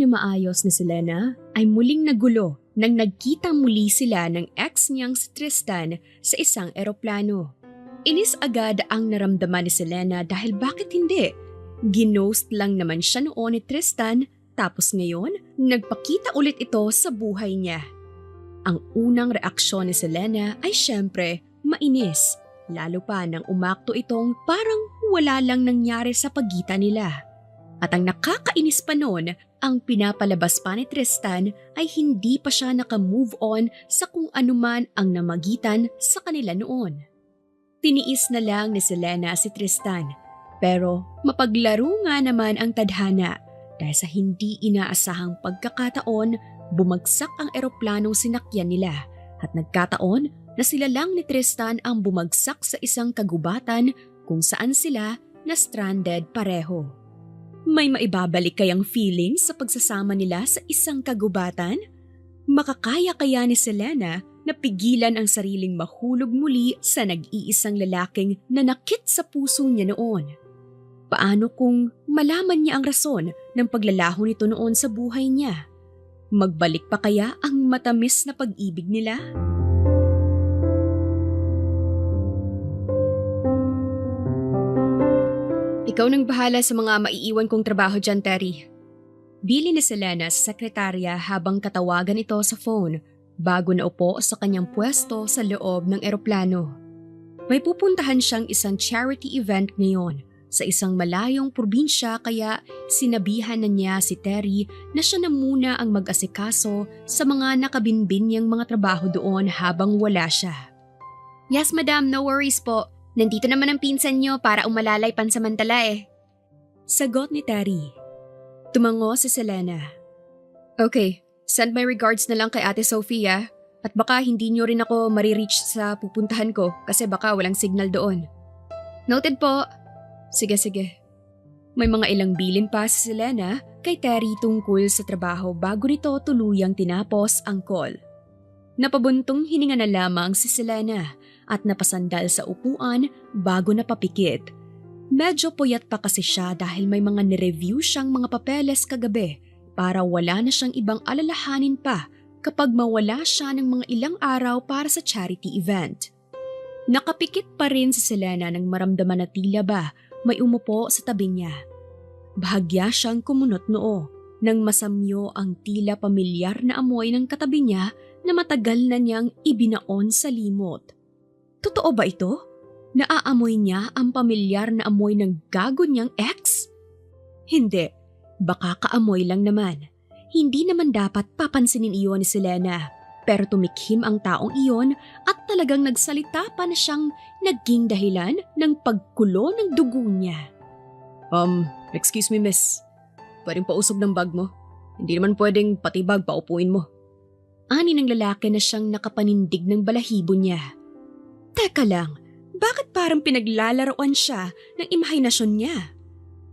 na maayos ni Selena ay muling nagulo nang nagkita muli sila ng ex niyang si Tristan sa isang eroplano. Inis agad ang naramdaman ni Selena dahil bakit hindi? Ginost lang naman siya noon ni Tristan tapos ngayon nagpakita ulit ito sa buhay niya. Ang unang reaksyon ni Selena ay syempre mainis, lalo pa nang umakto itong parang wala lang nangyari sa pagitan nila. At ang nakakainis pa noon, ang pinapalabas pa ni Tristan ay hindi pa siya naka-move on sa kung anuman ang namagitan sa kanila noon. Tiniis na lang ni Selena si Tristan, pero mapaglaro nga naman ang tadhana dahil sa hindi inaasahang pagkakataon, bumagsak ang eroplanong sinakyan nila at nagkataon na sila lang ni Tristan ang bumagsak sa isang kagubatan kung saan sila na-stranded pareho. May maibabalik kayang feeling sa pagsasama nila sa isang kagubatan? Makakaya kaya ni Selena na pigilan ang sariling mahulog muli sa nag-iisang lalaking nanakit sa puso niya noon? Paano kung malaman niya ang rason ng paglalaho nito noon sa buhay niya? Magbalik pa kaya ang matamis na pag-ibig nila? Ikaw nang bahala sa mga maiiwan kong trabaho dyan, Terry. Bili ni Selena sa sekretarya habang katawagan ito sa phone bago naupo sa kanyang pwesto sa loob ng eroplano. May pupuntahan siyang isang charity event ngayon sa isang malayong probinsya kaya sinabihan na niya si Terry na siya na muna ang mag-asikaso sa mga nakabinbin niyang mga trabaho doon habang wala siya. Yes, madam, no worries po. Nandito naman ang pinsan niyo para umalalay pansamantala eh. Sagot ni Terry. Tumango si Selena. Okay, send my regards na lang kay Ate Sofia at baka hindi niyo rin ako marireach sa pupuntahan ko kasi baka walang signal doon. Noted po. Sige. May mga ilang bilin pa si Selena kay Terry tungkol sa trabaho bago nito tuluyang tinapos ang call. Napabuntong hininga na lamang si Selena at napasandal sa upuan bago napapikit. Medyo puyat pa kasi siya dahil may mga nireview siyang mga papeles kagabi para wala na siyang ibang alalahanin pa kapag mawala siya ng mga ilang araw para sa charity event. Nakapikit pa rin si Selena nang maramdaman na tila ba may umupo sa tabi niya. Bahagya siyang kumunot noo nang masamyo ang tila pamilyar na amoy ng katabi niya na matagal na niyang ibinaon sa limot. Totoo ba ito? Naaamoy niya ang pamilyar na amoy ng gago niyang ex? Hindi, baka kaamoy lang naman. Hindi naman dapat papansinin iyon ni Selena. Pero tumikhim ang taong iyon at talagang nagsalita pa na siyang naging dahilan ng pagkulo ng dugo niya. Excuse me miss. Pwedeng pausog ng bag mo? Hindi naman pwedeng pati bag paupuin mo. Ani ng lalaki na siyang nakapanindig ng balahibo niya. Teka lang. Bakit parang pinaglalaroan siya ng imahinasyon niya?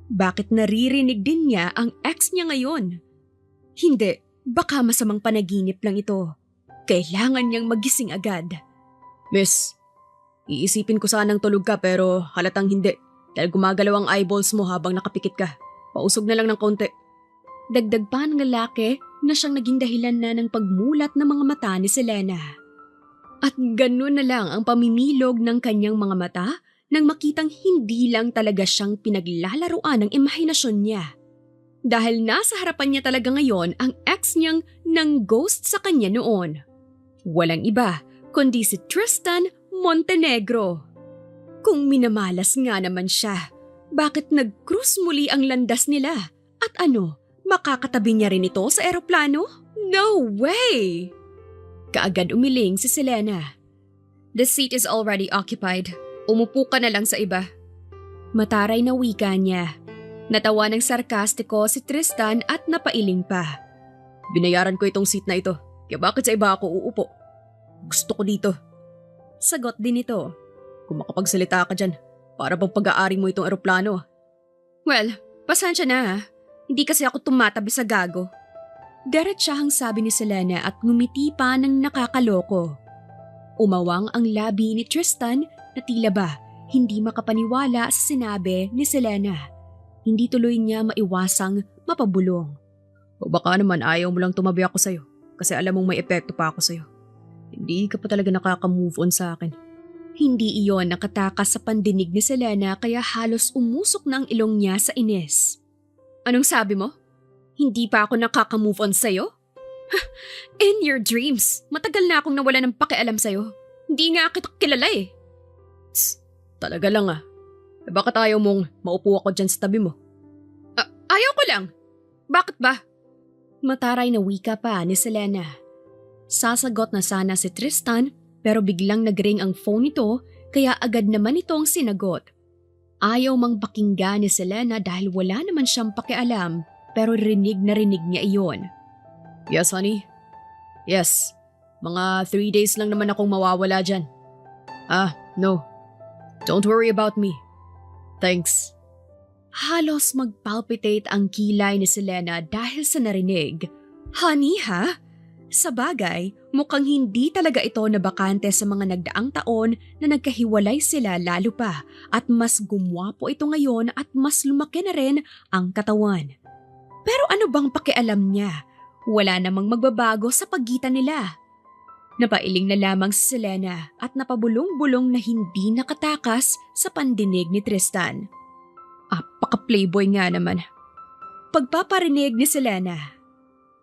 Bakit naririnig din niya ang ex niya ngayon? Hindi, baka masamang panaginip lang ito. Kailangan niyang magising agad. Miss, iisipin ko sanang tulog ka pero halatang hindi dahil gumagalaw ang eyeballs mo habang nakapikit ka. Pausog na lang ng konti. Dagdag pa ng lalaki na siyang naging dahilan na ng pagmulat ng mga mata ni Selena. At ganun na lang ang pamimilog ng kanyang mga mata nang makitang hindi lang talaga siyang pinaglalaruan ng imahinasyon niya. Dahil nasa harapan niya talaga ngayon ang ex niyang nang-ghost sa kanya noon. Walang iba kundi si Tristan Montenegro. Kung minamalas nga naman siya, bakit nag-cruise muli ang landas nila? At makakatabi niya rin ito sa eroplano? No way! Kaagad umiling si Selena. The seat is already occupied. Umupo ka na lang sa iba. Mataray na wika niya. Natawa ng sarkastiko si Tristan at napailing pa. Binayaran ko itong seat na ito, kaya bakit sa iba ako uupo? Gusto ko dito. Sagot din ito. Kung makapagsalita ka dyan, para bang pag-aari mo itong eroplano. Well, pasensya na ha. Hindi kasi ako tumatabi sa gago. Diretsahang sabi ni Selena at ngumiti pa ng nakakaloko. Umawang ang labi ni Tristan na tila ba hindi makapaniwala sa sinabi ni Selena. Hindi tuloy niya maiwasang mapabulong. O baka naman ayaw mo lang tumabi ako sa'yo kasi alam mong may epekto pa ako sa'yo. Hindi ka pa talaga nakaka-move on sa akin. Hindi iyon nakatakas sa pandinig ni Selena kaya halos umusok na ang ilong niya sa inis. Anong sabi mo? Hindi pa ako nakaka-move on sa'yo? In your dreams, matagal na akong nawala ng pakialam sa'yo. Hindi nga kita kilala eh. Talaga lang ah. Bakit ayaw mong maupo ako dyan sa tabi mo? Ayaw ko lang. Bakit ba? Mataray na wika pa ni Selena. Sasagot na sana si Tristan pero biglang nagring ang phone nito kaya agad naman itong sinagot. Ayaw mang pakinggan ni Selena dahil wala naman siyang pakialam pero rinig na rinig niya iyon. Yes honey. Yes. Mga 3 days lang naman akong mawawala dyan. No. Don't worry about me. Thanks. Halos magpalpitate ang kilay ni Selena dahil sa narinig. Honey ha? Sa bagay, mukhang hindi talaga ito nabakante sa mga nagdaang taon na nagkahiwalay sila lalo pa at mas gumwapo ito ngayon at mas lumaki na rin ang katawan. Pero ano bang pakialam niya? Wala namang magbabago sa pagitan nila. Napailing na lamang si Selena at napabulong-bulong na hindi nakatakas sa pandinig ni Tristan. Paka-playboy nga naman. Pagpaparinig ni Selena.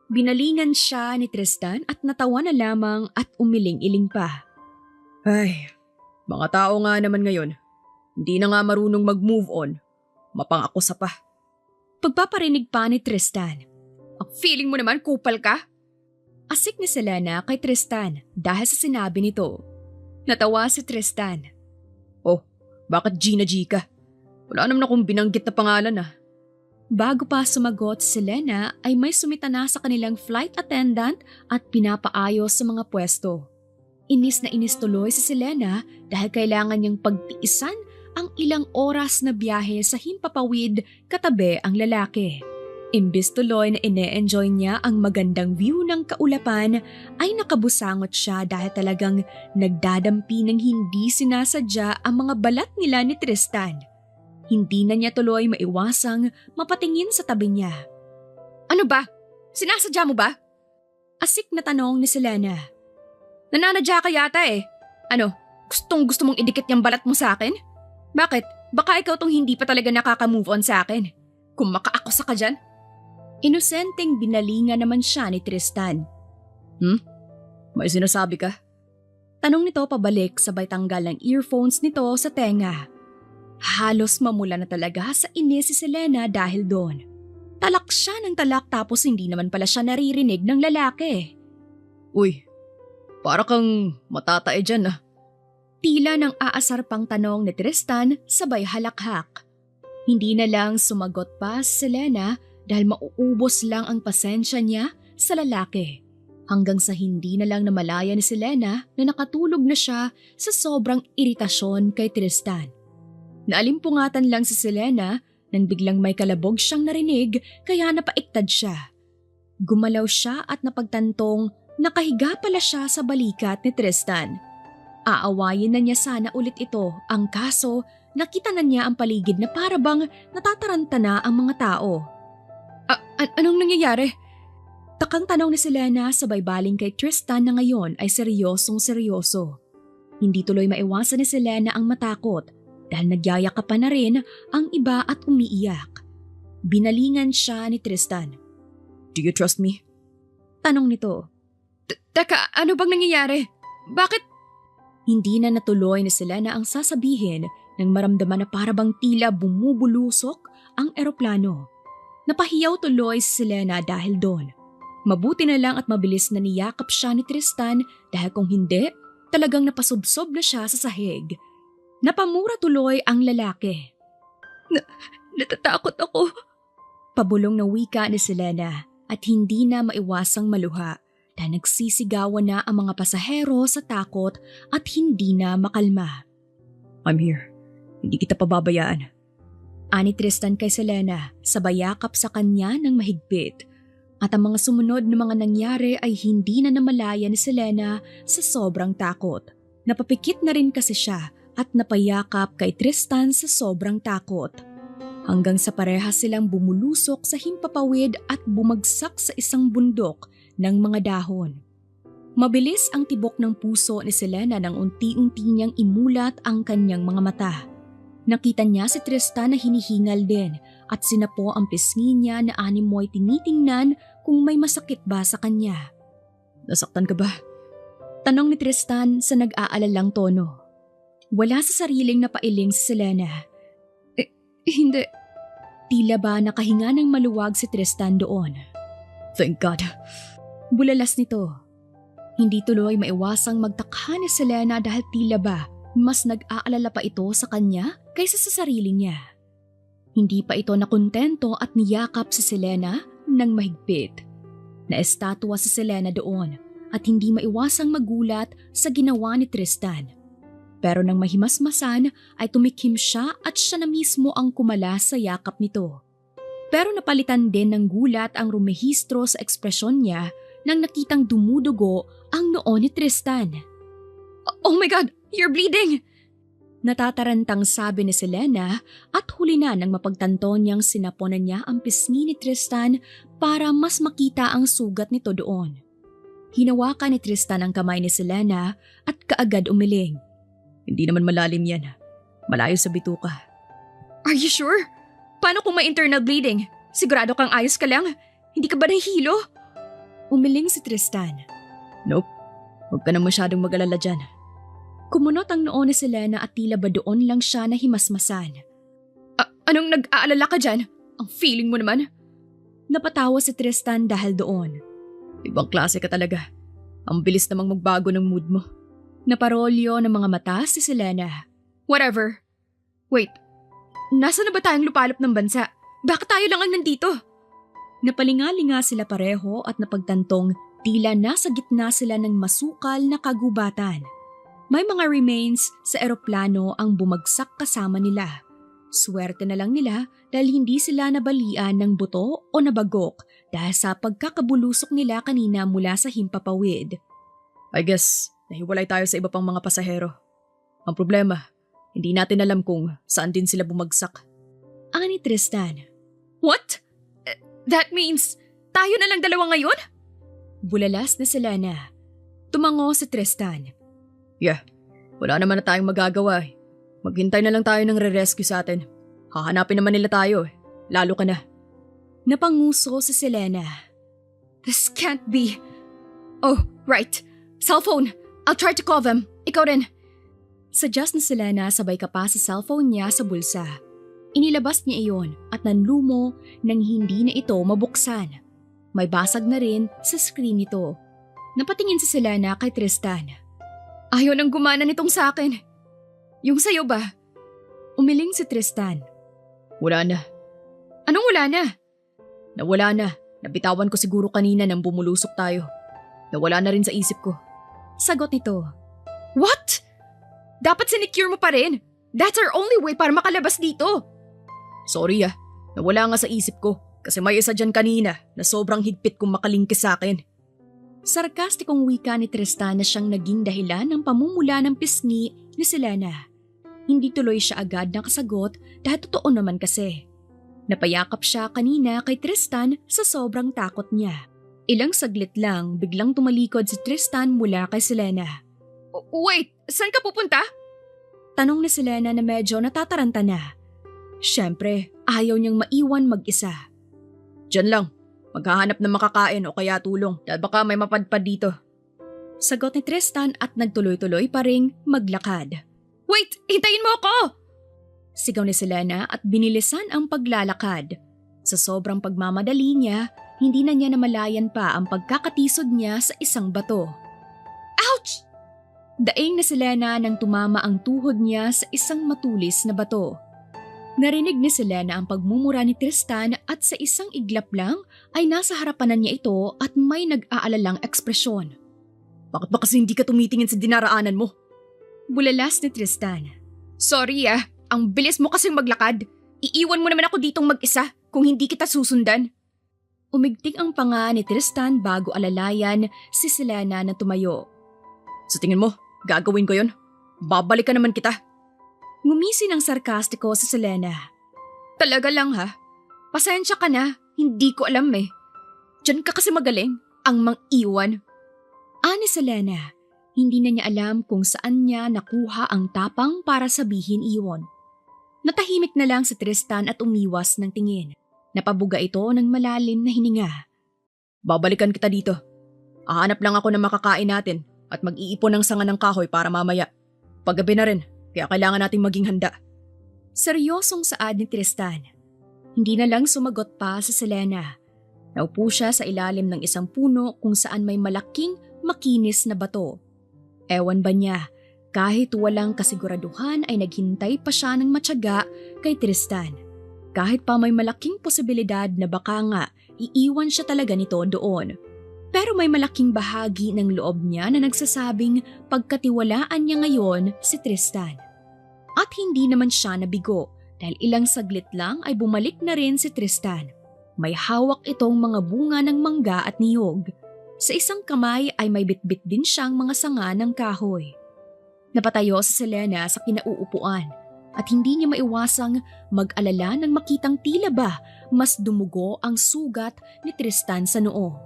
Binalingan siya ni Tristan at natawa na lamang at umiling-iling pa. Ay, mga tao nga naman ngayon. Hindi na nga marunong mag-move on. Mapang ako sa pa. Pagpaparinig pa ni Tristan. Ang feeling mo naman kupal ka? Asik ni Selena kay Tristan dahil sa sinabi nito. Natawa si Tristan. Oh, bakit Gina G ka? Wala naman akong binanggit na pangalan ah. Bago pa sumagot si Selena ay may sumita na sa kanilang flight attendant at pinapaayos sa mga pwesto. Inis na inis tuloy si Selena dahil kailangan niyang pagtiisan ang ilang oras na biyahe sa himpapawid katabi ang lalaki. Imbis tuloy na ine-enjoy niya ang magandang view ng kaulapan ay nakabusangot siya dahil talagang nagdadampi ng hindi sinasadya ang mga balat nila ni Tristan. Hindi na niya tuloy maiwasang mapatingin sa tabi niya. Ano ba? Sinasadya mo ba? Asik na tanong ni Selena. Nananadya ka yata eh. Ano, gusto mong idikit yung balat mo sa akin? Bakit? Baka ikaw tong hindi pa talaga nakaka-move on sa akin. Kung makaakusa ka dyan? Inosenteng binalinga naman siya ni Tristan. May sinasabi ka? Tanong nito pabalik sabay tanggal ng earphones nito sa tenga. Halos mamula na talaga sa inis si Selena dahil doon. Talak siya ng talak tapos hindi naman pala siya naririnig ng lalaki. Uy, para kang matatae dyan ah. Tila nang aasar pang tanong ni Tristan sabay halakhak. Hindi na lang sumagot pa si Selena dahil mauubos lang ang pasensya niya sa lalaki. Hanggang sa hindi na lang namalaya ni Selena na nakatulog na siya sa sobrang iritasyon kay Tristan. Naalimpungatan lang si Selena nang biglang may kalabog siyang narinig kaya napaiktad siya. Gumalaw siya at napagtantong nakahiga pala siya sa balikat ni Tristan. Aawayin na niya sana ulit ito, ang kaso nakita na niya ang paligid na parabang natataranta na ang mga tao. Anong nangyayari? Takang tanong ni Selena sabay baling kay Tristan na ngayon ay seryosong seryoso. Hindi tuloy maiwasan ni Selena ang matakot dahil nagyayakapan na rin ang iba at umiiyak. Binalingan siya ni Tristan. Do you trust me? Tanong nito. Teka, ano bang nangyayari? Bakit? Hindi na natuloy ni Selena ang sasabihin nang maramdaman na parabang tila bumubulusok ang eroplano. Napahiyaw tuloy si Selena dahil doon. Mabuti na lang at mabilis na niyakap siya ni Tristan dahil kung hindi, talagang napasubsob na siya sa sahig. Napamura tuloy ang lalaki. Natatakot ako. Pabulong na wika ni Selena at hindi na maiwasang maluha dahil nagsisigawan na ang mga pasahero sa takot at hindi na makalma. I'm here. Hindi kita pababayaan. Ani Tristan kay Selena sabay yakap sa kanya ng mahigpit. At ang mga sumunod na mga nangyari ay hindi na namalaya ni Selena sa sobrang takot. Napapikit na rin kasi siya at napayakap kay Tristan sa sobrang takot. hanggang sa parehas silang bumulusok sa himpapawid at bumagsak sa isang bundok ng mga dahon. Mabilis ang tibok ng puso ni Selena nang unti-unti niyang imulat ang kanyang mga mata. Nakita niya si Tristan na hinihingal din at sinapo ang pisngi niya na animoy tinitingnan kung may masakit ba sa kanya. "Nasaktan ka ba?" tanong ni Tristan sa nag-aalalang tono. Wala sa sariling napailing si Selena. Hindi." Tila ba nakahinga ng maluwag si Tristan doon. "Thank God." Bulalas nito. Hindi tuloy maiwasang magtakha ni Selena dahil tila ba mas nag-aalala pa ito sa kanya kaysa sa sarili niya. Hindi pa ito nakontento at niyakap si Selena ng mahigpit. Naestatwa si Selena doon at hindi maiwasang magulat sa ginawa ni Tristan. Pero nang mahimasmasan ay tumikim siya at siya na mismo ang kumala sa yakap nito. Pero napalitan din ng gulat ang rumehistro sa ekspresyon niya nang nakitang dumudugo ang noo ni Tristan. "Oh my God, you're bleeding!" Natatarantang sabi ni Selena at huli na nang mapagtanto niyang sinaponan niya ang pisngi ni Tristan para mas makita ang sugat nito doon. Hinawakan ni Tristan ang kamay ni Selena at kaagad umiling. "Hindi naman malalim yan. Malayo sa bituka." "Are you sure? Paano kung may internal bleeding? Sigurado kang ayos ka lang? Hindi ka ba nahihilo?" Umiling si Tristan. "Nope. Huwag ka na masyadong mag-alala dyan." Kumunot ang noo ni Selena at tila ba doon lang siya nahimasmasan. Anong nag-aalala ka dyan? Ang feeling mo naman." Napatawa si Tristan dahil doon. "Ibang klase ka talaga. Ang bilis namang magbago ng mood mo." Naparolyo ng mga mata si Selena. "Whatever. Wait, nasa na ba tayong lupalop ng bansa? Bakit tayo lang ang nandito?" Napalingalinga sila pareho at napagtantong tila nasa gitna sila ng masukal na kagubatan. May mga remains sa eroplano ang bumagsak kasama nila. Swerte na lang nila dahil hindi sila nabalian ng buto o nabagok dahil sa pagkakabulusok nila kanina mula sa himpapawid. "I guess nahiwalay tayo sa iba pang mga pasahero. Ang problema, hindi natin alam kung saan din sila bumagsak." Ani Tristan. "What? That means tayo na lang dalawa ngayon?" Bulalas na Selena. Tumango si Tristan. "Yeah, wala naman na tayong magagawa eh. Maghintay na lang tayo ng re-rescue sa atin. Hahanapin naman nila tayo eh. Lalo ka na." Napanguso si Selena. "This can't be. Oh, right. Cellphone. I'll try to call them. Ikaw rin." Suggest ni Selena sabay ka pa sa cellphone niya sa bulsa. Inilabas niya iyon at nanlumo nang hindi na ito mabuksan. May basag na rin sa screen nito. Napatingin si Selena kay Tristan. "Ayaw nang gumana nitong sa akin. Yung sayo ba?" Umiling si Tristan. "Wala na." "Anong wala na?" "Nawala na. Nabitawan ko siguro kanina nang bumulusok tayo. Nawala na rin sa isip ko." Sagot nito. "What? Dapat sinecure mo pa rin. That's our only way para makalabas dito." "Sorry nawala nga sa isip ko kasi may isa dyan kanina na sobrang higpit kung makalingkis sa akin." Sarkastikong wika ni Tristan na siyang naging dahilan ng pamumula ng pisngi ni Selena. Hindi tuloy siya agad nakasagot dahil totoo naman kasi. Napayakap siya kanina kay Tristan sa sobrang takot niya. Ilang saglit lang biglang tumalikod si Tristan mula kay Selena. "Wait, saan ka pupunta?" Tanong ni Selena na medyo natataranta na. Siyempre, ayaw niyang maiwan mag-isa. "Diyan lang. Maghahanap ng makakain o kaya tulong dahil baka may mapadpad dito." Sagot ni Tristan at nagtuloy-tuloy pa ring maglakad. "Wait! Hintayin mo ako!" Sigaw ni Selena at binilisan ang paglalakad. Sa sobrang pagmamadali niya, hindi na niya namalayan pa ang pagkakatisod niya sa isang bato. "Ouch!" Daing na Selena nang tumama ang tuhod niya sa isang matulis na bato. Narinig ni Selena ang pagmumura ni Tristan at sa isang iglap lang ay nasa harapanan niya ito at may nag-aalalang ekspresyon. "Bakit ba kasi hindi ka tumitingin sa dinaraanan mo?" Bulalas ni Tristan. "Sorry ang bilis mo kasing maglakad. Iiwan mo naman ako ditong mag-isa kung hindi kita susundan." Umigting ang panga ni Tristan bago alalayan si Selena na tumayo. "Sa tingin mo, gagawin ko yon? Babalikan naman kita." Ngumisi ng sarkastiko si Selena. Talaga lang ha? Pasensya ka na, hindi ko alam eh. Diyan ka kasi magaling, ang mang-iwan. Ani Selena, hindi na niya alam kung saan niya nakuha ang tapang para sabihin iyon. Natahimik na lang si Tristan at umiwas ng tingin. Napabuga ito ng malalim na hininga. Babalikan kita dito. Hahanap lang ako ng makakain natin at mag-iipon ng sanga ng kahoy para mamaya. Paggabi na rin, kaya kailangan nating maging handa. Seryosong saad ni Tristan. Hindi na lang sumagot pa sa Selena. Naupo siya sa ilalim ng isang puno kung saan may malaking makinis na bato. Ewan ba niya, kahit walang kasiguraduhan ay naghintay pa siya ng matyaga kay Tristan. Kahit pa may malaking posibilidad na baka nga iiwan siya talaga nito doon. Pero may malaking bahagi ng loob niya na nagsasabing pagkatiwalaan niya ngayon si Tristan. At hindi naman siya nabigo dahil ilang saglit lang ay bumalik na rin si Tristan. May hawak itong mga bunga ng mangga at niyog. Sa isang kamay ay may bitbit din siyang mga sanga ng kahoy. Napatayo si Selena sa kinauupuan at hindi niya maiwasang mag-alala nang makitang tila ba mas dumugo ang sugat ni Tristan sa noo.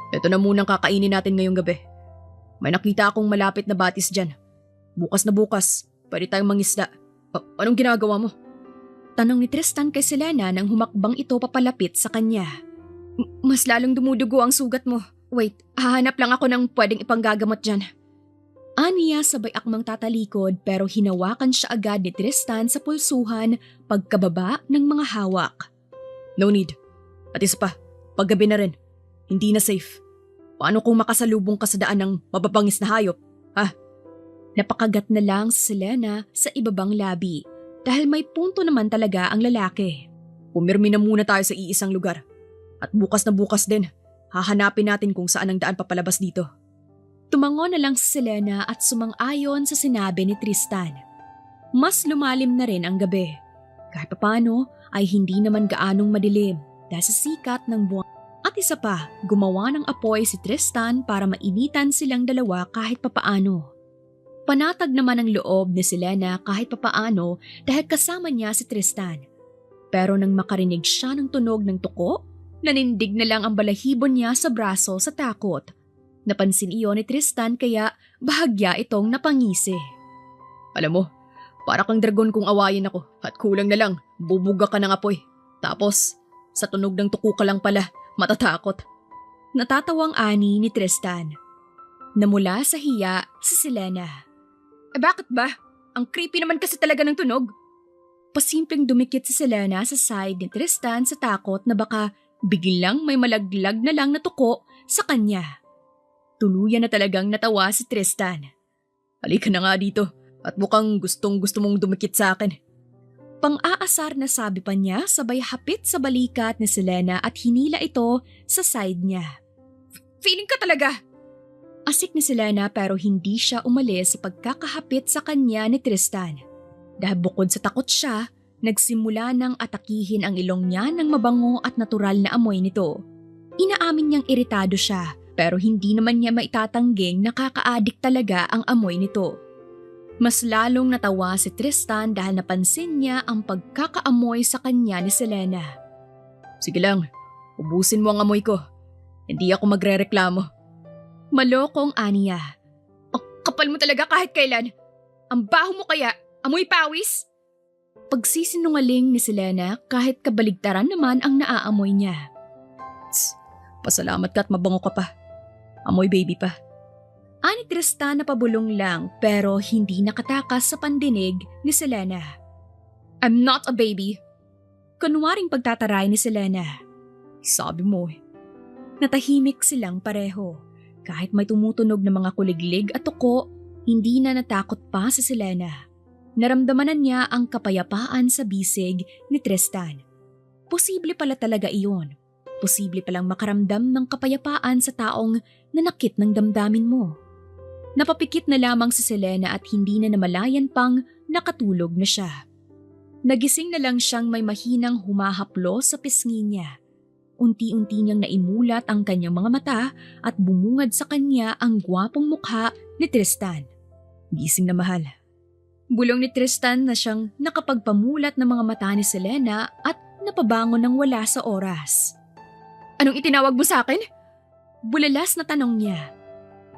Ito na munang kakainin natin ngayong gabi. May nakita akong malapit na batis dyan. Bukas na bukas, pwede tayong mangisda. Anong ginagawa mo? Tanong ni Tristan kay Selena nang humakbang ito papalapit sa kanya. Mas lalong dumudugo ang sugat mo. Wait, hahanap lang ako ng pwedeng ipanggagamot dyan. Aniya sabay akmang tatalikod pero hinawakan siya agad ni Tristan sa pulsuhan pagkababa ng mga hawak. No need. At isa pa, paggabi na rin. Hindi na safe. Paano kung makasalubong ka sa daan ng mababangis na hayop? Ha? Napakagat na lang si Selena sa ibabang labi dahil may punto naman talaga ang lalaki. Pumirmi na muna tayo sa iisang lugar. At bukas na bukas din, hahanapin natin kung saan ang daan papalabas dito. Tumango na lang si Selena at sumang-ayon sa sinabi ni Tristan. Mas lumalim na rin ang gabi. Kahit papano ay hindi naman gaanong madilim dahil sa sikat ng buwan. At isa pa, gumawa ng apoy si Tristan para mainitan silang dalawa kahit papaano. Panatag naman ang loob ni Selena kahit papaano dahil kasama niya si Tristan. Pero nang makarinig siya ng tunog ng tuko, nanindig na lang ang balahibo niya sa braso sa takot. Napansin iyon ni Tristan kaya bahagya itong napangisi. Alam mo, para kang dragon kung awayin ako at kulang na lang, bubuga ka ng apoy. Tapos, sa tunog ng tuko ka lang pala, matatakot. Natatawang ani ni Tristan. Namula sa hiya si Selena. Bakit ba? Ang creepy naman kasi talaga ng tunog. Pasimpleng dumikit si Selena sa side ni Tristan sa takot na baka biglang may malaglag na lang na tuko sa kanya. Tuluyan na talagang natawa si Tristan. Halika na nga dito at mukhang gustong-gusto mong dumikit sa akin. Pang-aasar na sabi pa niya sabay hapit sa balikat ni Selena at hinila ito sa side niya. Feeling ka talaga! Asik ni Selena pero hindi siya umalis sa pagkakahapit sa kanya ni Tristan. Dahil bukod sa takot siya, nagsimula nang atakihin ang ilong niya ng mabango at natural na amoy nito. Inaamin niyang iritado siya. Pero hindi naman niya maitatangging nakaka-addict talaga ang amoy nito. Mas lalong natawa si Tristan dahil napansin niya ang pagkakaamoy sa kanya ni Selena. Sige lang, ubusin mo ang amoy ko. Hindi ako magrereklamo. Malokong aniya. Ang kapal mo talaga kahit kailan. Ang baho mo kaya, amoy pawis? Pagsisinungaling ni Selena kahit kabaligtaran naman ang naaamoy niya. Pasalamat ka at mabango ka pa. Amoy baby pa. Ani Tristan na pabulong lang pero hindi nakatakas sa pandinig ni Selena. I'm not a baby. Kunwaring pagtataray ni Selena. Sabi mo eh. Natahimik silang pareho. Kahit may tumutunog na mga kuliglig at tuko, hindi na natakot pa si Selena. Naramdaman na niya ang kapayapaan sa bisig ni Tristan. Posible pala talaga iyon. Posible palang makaramdam ng kapayapaan sa taong nanakit ng damdamin mo. Napapikit na lamang si Selena at hindi na namalayan pang nakatulog na siya. Nagising na lang siyang may mahinang humahaplo sa pisngi niya. Unti-unti niyang naimulat ang kanyang mga mata at bumungad sa kanya ang gwapong mukha ni Tristan. Gising na mahal. Bulong ni Tristan na siyang nakapagpamulat ng mga mata ni Selena at napabangon ng wala sa oras. Anong itinawag mo sa akin? Bulalas na tanong niya.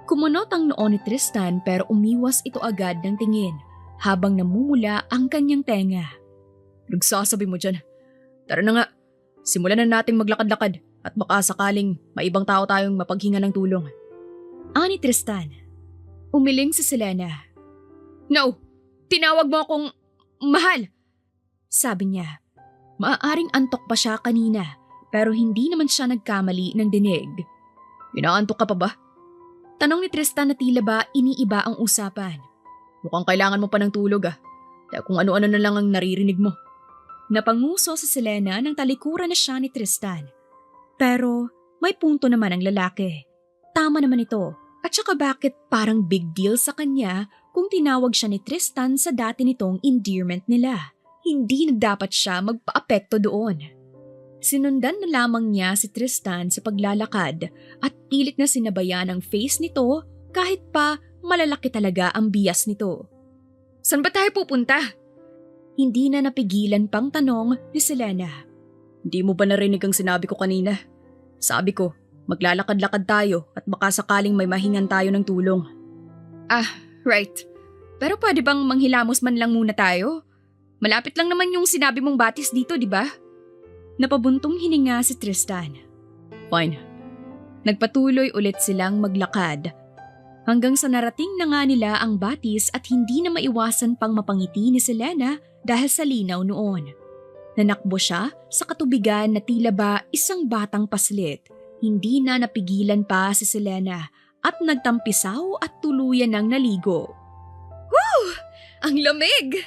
Kumunot ang noo ni Tristan pero umiwas ito agad ng tingin habang namumula ang kanyang tenga. Nagsasabi mo dyan. Tara na nga, simulan na nating maglakad-lakad at baka sakaling maibang tao tayong mapaghinga ng tulong. Ani Tristan. Umiling si Selena. No, tinawag mo akong mahal. Sabi niya. Maaaring antok pa siya kanina pero hindi naman siya nagkamali ng dinig. Inaantok ka pa ba? Tanong ni Tristan na tila ba iniiba ang usapan. Mukhang kailangan mo pa ng tulog Kaya kung ano-ano na lang ang naririnig mo. Napanguso si Selena nang talikuran na siya ni Tristan. Pero may punto naman ang lalaki. Tama naman ito. At saka bakit parang big deal sa kanya kung tinawag siya ni Tristan sa dati nitong endearment nila. Hindi na dapat siya magpa-apekto doon. Sinundan na lamang niya si Tristan sa paglalakad at pilit na sinabayan ang face nito kahit pa malalaki talaga ang bias nito. Saan ba tayo pupunta? Hindi na napigilan pang tanong ni Selena. Hindi mo ba narinig ang sinabi ko kanina? Sabi ko, maglalakad-lakad tayo at baka sakaling may mahingan tayo ng tulong. Right. Pero pwede bang manghilamos man lang muna tayo? Malapit lang naman yung sinabi mong batis dito, di ba? Napabuntong hininga si Tristan. Fine. Nagpatuloy ulit silang maglakad. Hanggang sa narating na nga nila ang batis at hindi na maiwasan pang mapangiti ni Selena dahil sa linaw noon. Nanakbo siya sa katubigan na tila ba isang batang paslit. Hindi na napigilan pa si Selena at nagtampisaw at tuluyan ng naligo. Woo! Ang lamig!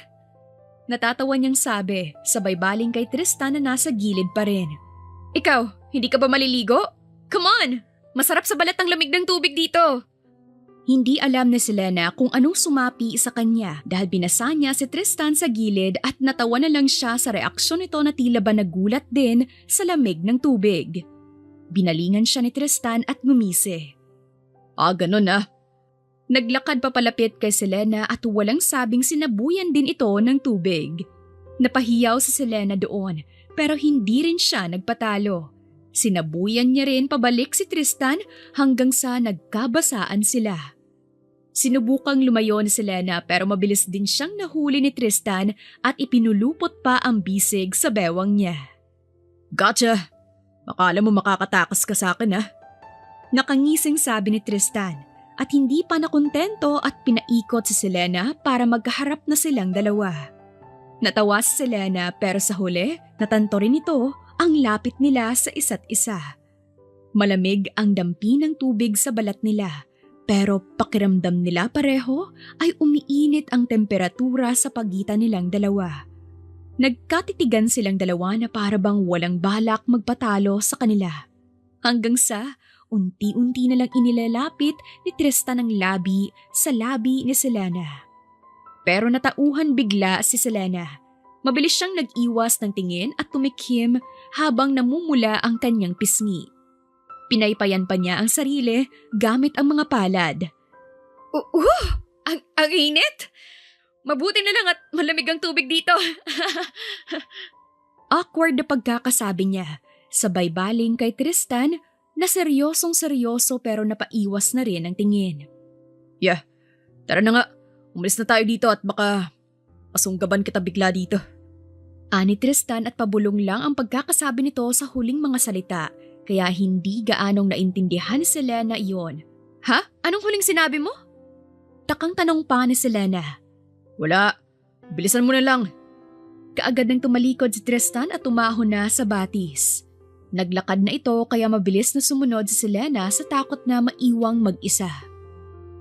Natatawa niyang sabi, sabay baling kay Tristan na nasa gilid pa rin. Ikaw, hindi ka ba maliligo? Come on! Masarap sa balat ang lamig ng tubig dito! Hindi alam ni Selena kung anong sumapi sa kanya dahil binasa niya si Tristan sa gilid at natawa na lang siya sa reaksyon nito na tila ba nagulat din sa lamig ng tubig. Binalingan siya ni Tristan at ngumisi. Ganun Naglakad papalapit kay Selena at walang sabing sinabuyan din ito ng tubig. Napahiyaw si Selena doon pero hindi rin siya nagpatalo. Sinabuyan niya rin pabalik si Tristan hanggang sa nagkabasaan sila. Sinubukang lumayo ni Selena pero mabilis din siyang nahuli ni Tristan at ipinulupot pa ang bisig sa bewang niya. Gotcha! Akala mo makakatakas ka sa akin Nakangising sabi ni Tristan at hindi pa nakontento at pinaikot si Selena para magkaharap na silang dalawa. Natawa si Selena pero sa huli natanto rin ito ang lapit nila sa isa't isa. Malamig ang dampi ng tubig sa balat nila pero pakiramdam nila pareho ay umiinit ang temperatura sa pagitan nilang dalawa. Nagkatitigan silang dalawa na para bang walang balak magpatalo sa kanila. Hanggang sa unti-unti na lang inilalapit ni Tristan ang labi sa labi ni Selena. Pero natauhan bigla si Selena. Mabilis siyang nag-iwas ng tingin at tumikhim habang namumula ang kanyang pisngi. Pinaypayan pa niya ang sarili gamit ang mga palad. Ang init! Mabuti na lang at malamig ang tubig dito. Awkward na pagkakasabi niya. Sabay baling kay Tristan na seryosong-seryoso pero napaiwas na rin ang tingin. Yeah, tara na nga. Umalis na tayo dito at baka masunggaban kita bigla dito. Ani Tristan at pabulong lang ang pagkakasabi nito sa huling mga salita kaya hindi gaanong naintindihan ni Selena iyon. Ha? Anong huling sinabi mo? Takang tanong pa ni Selena. Wala. Bilisan mo na lang. Kaagad nang tumalikod si Tristan at tumahon na sa batis. Naglakad na ito kaya mabilis na sumunod si Selena sa takot na maiwang mag-isa.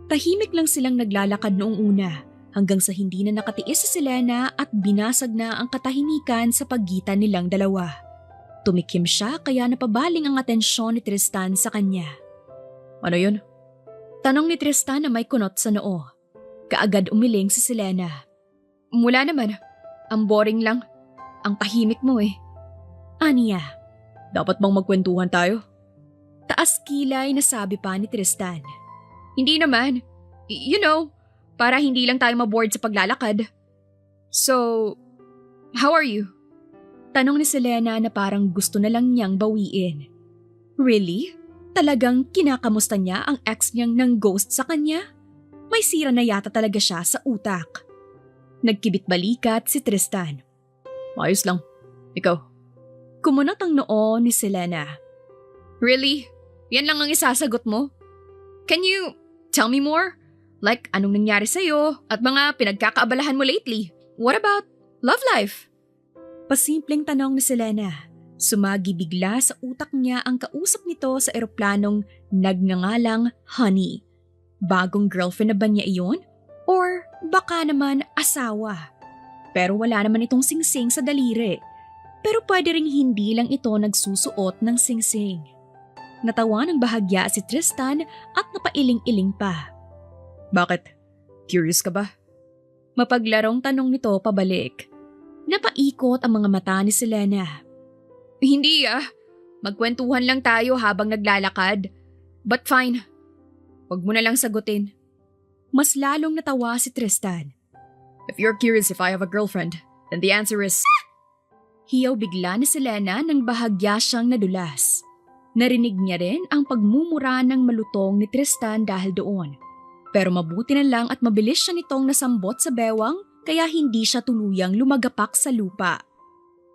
Tahimik lang silang naglalakad noong una hanggang sa hindi na nakatiis si Selena at binasag na ang katahimikan sa pagitan nilang dalawa. Tumikim siya kaya napabaling ang atensyon ni Tristan sa kanya. Ano yun? Tanong ni Tristan na may kunot sa noo. Kaagad umiling si Selena. Mula naman, ang boring lang. Ang tahimik mo Aniya. Dapat bang magkwentuhan tayo? Taas kilay na sabi pa ni Tristan. Hindi naman. para hindi lang tayo maboard sa paglalakad. So, how are you? Tanong ni Selena na parang gusto na lang niyang bawiin. Really? Talagang kinakamusta niya ang ex niyang nang ghost sa kanya? May sira na yata talaga siya sa utak. Nagkibit-balikat si Tristan. Ayos lang. Ikaw? Kumunot ang noo ni Selena. Really? Yan lang ang isasagot mo? Can you tell me more? Like anong nangyari sa'yo at mga pinagkakaabalahan mo lately? What about love life? Pasimpleng tanong ni Selena. Sumagi bigla sa utak niya ang kausap nito sa eroplanong nagngangalang Honey. Bagong girlfriend na ba niya iyon? Or baka naman asawa? Pero wala naman itong singsing sa daliri. Pero pwede ring hindi lang ito nagsusuot ng singsing. Natawa ng bahagya si Tristan at napailing-iling pa. Bakit? Curious ka ba? Mapaglarong tanong nito pabalik. Napaikot ang mga mata ni Selena. Hindi Magkwentuhan lang tayo habang naglalakad. But fine. Huwag mo na lang sagutin. Mas lalong natawa si Tristan. If you're curious if I have a girlfriend, then the answer is… Hiyaw bigla ni Selena nang bahagya siyang nadulas. Narinig niya rin ang pagmumura ng malutong ni Tristan dahil doon. Pero mabuti na lang at mabilis siya nitong nasambot sa bewang kaya hindi siya tuluyang lumagapak sa lupa.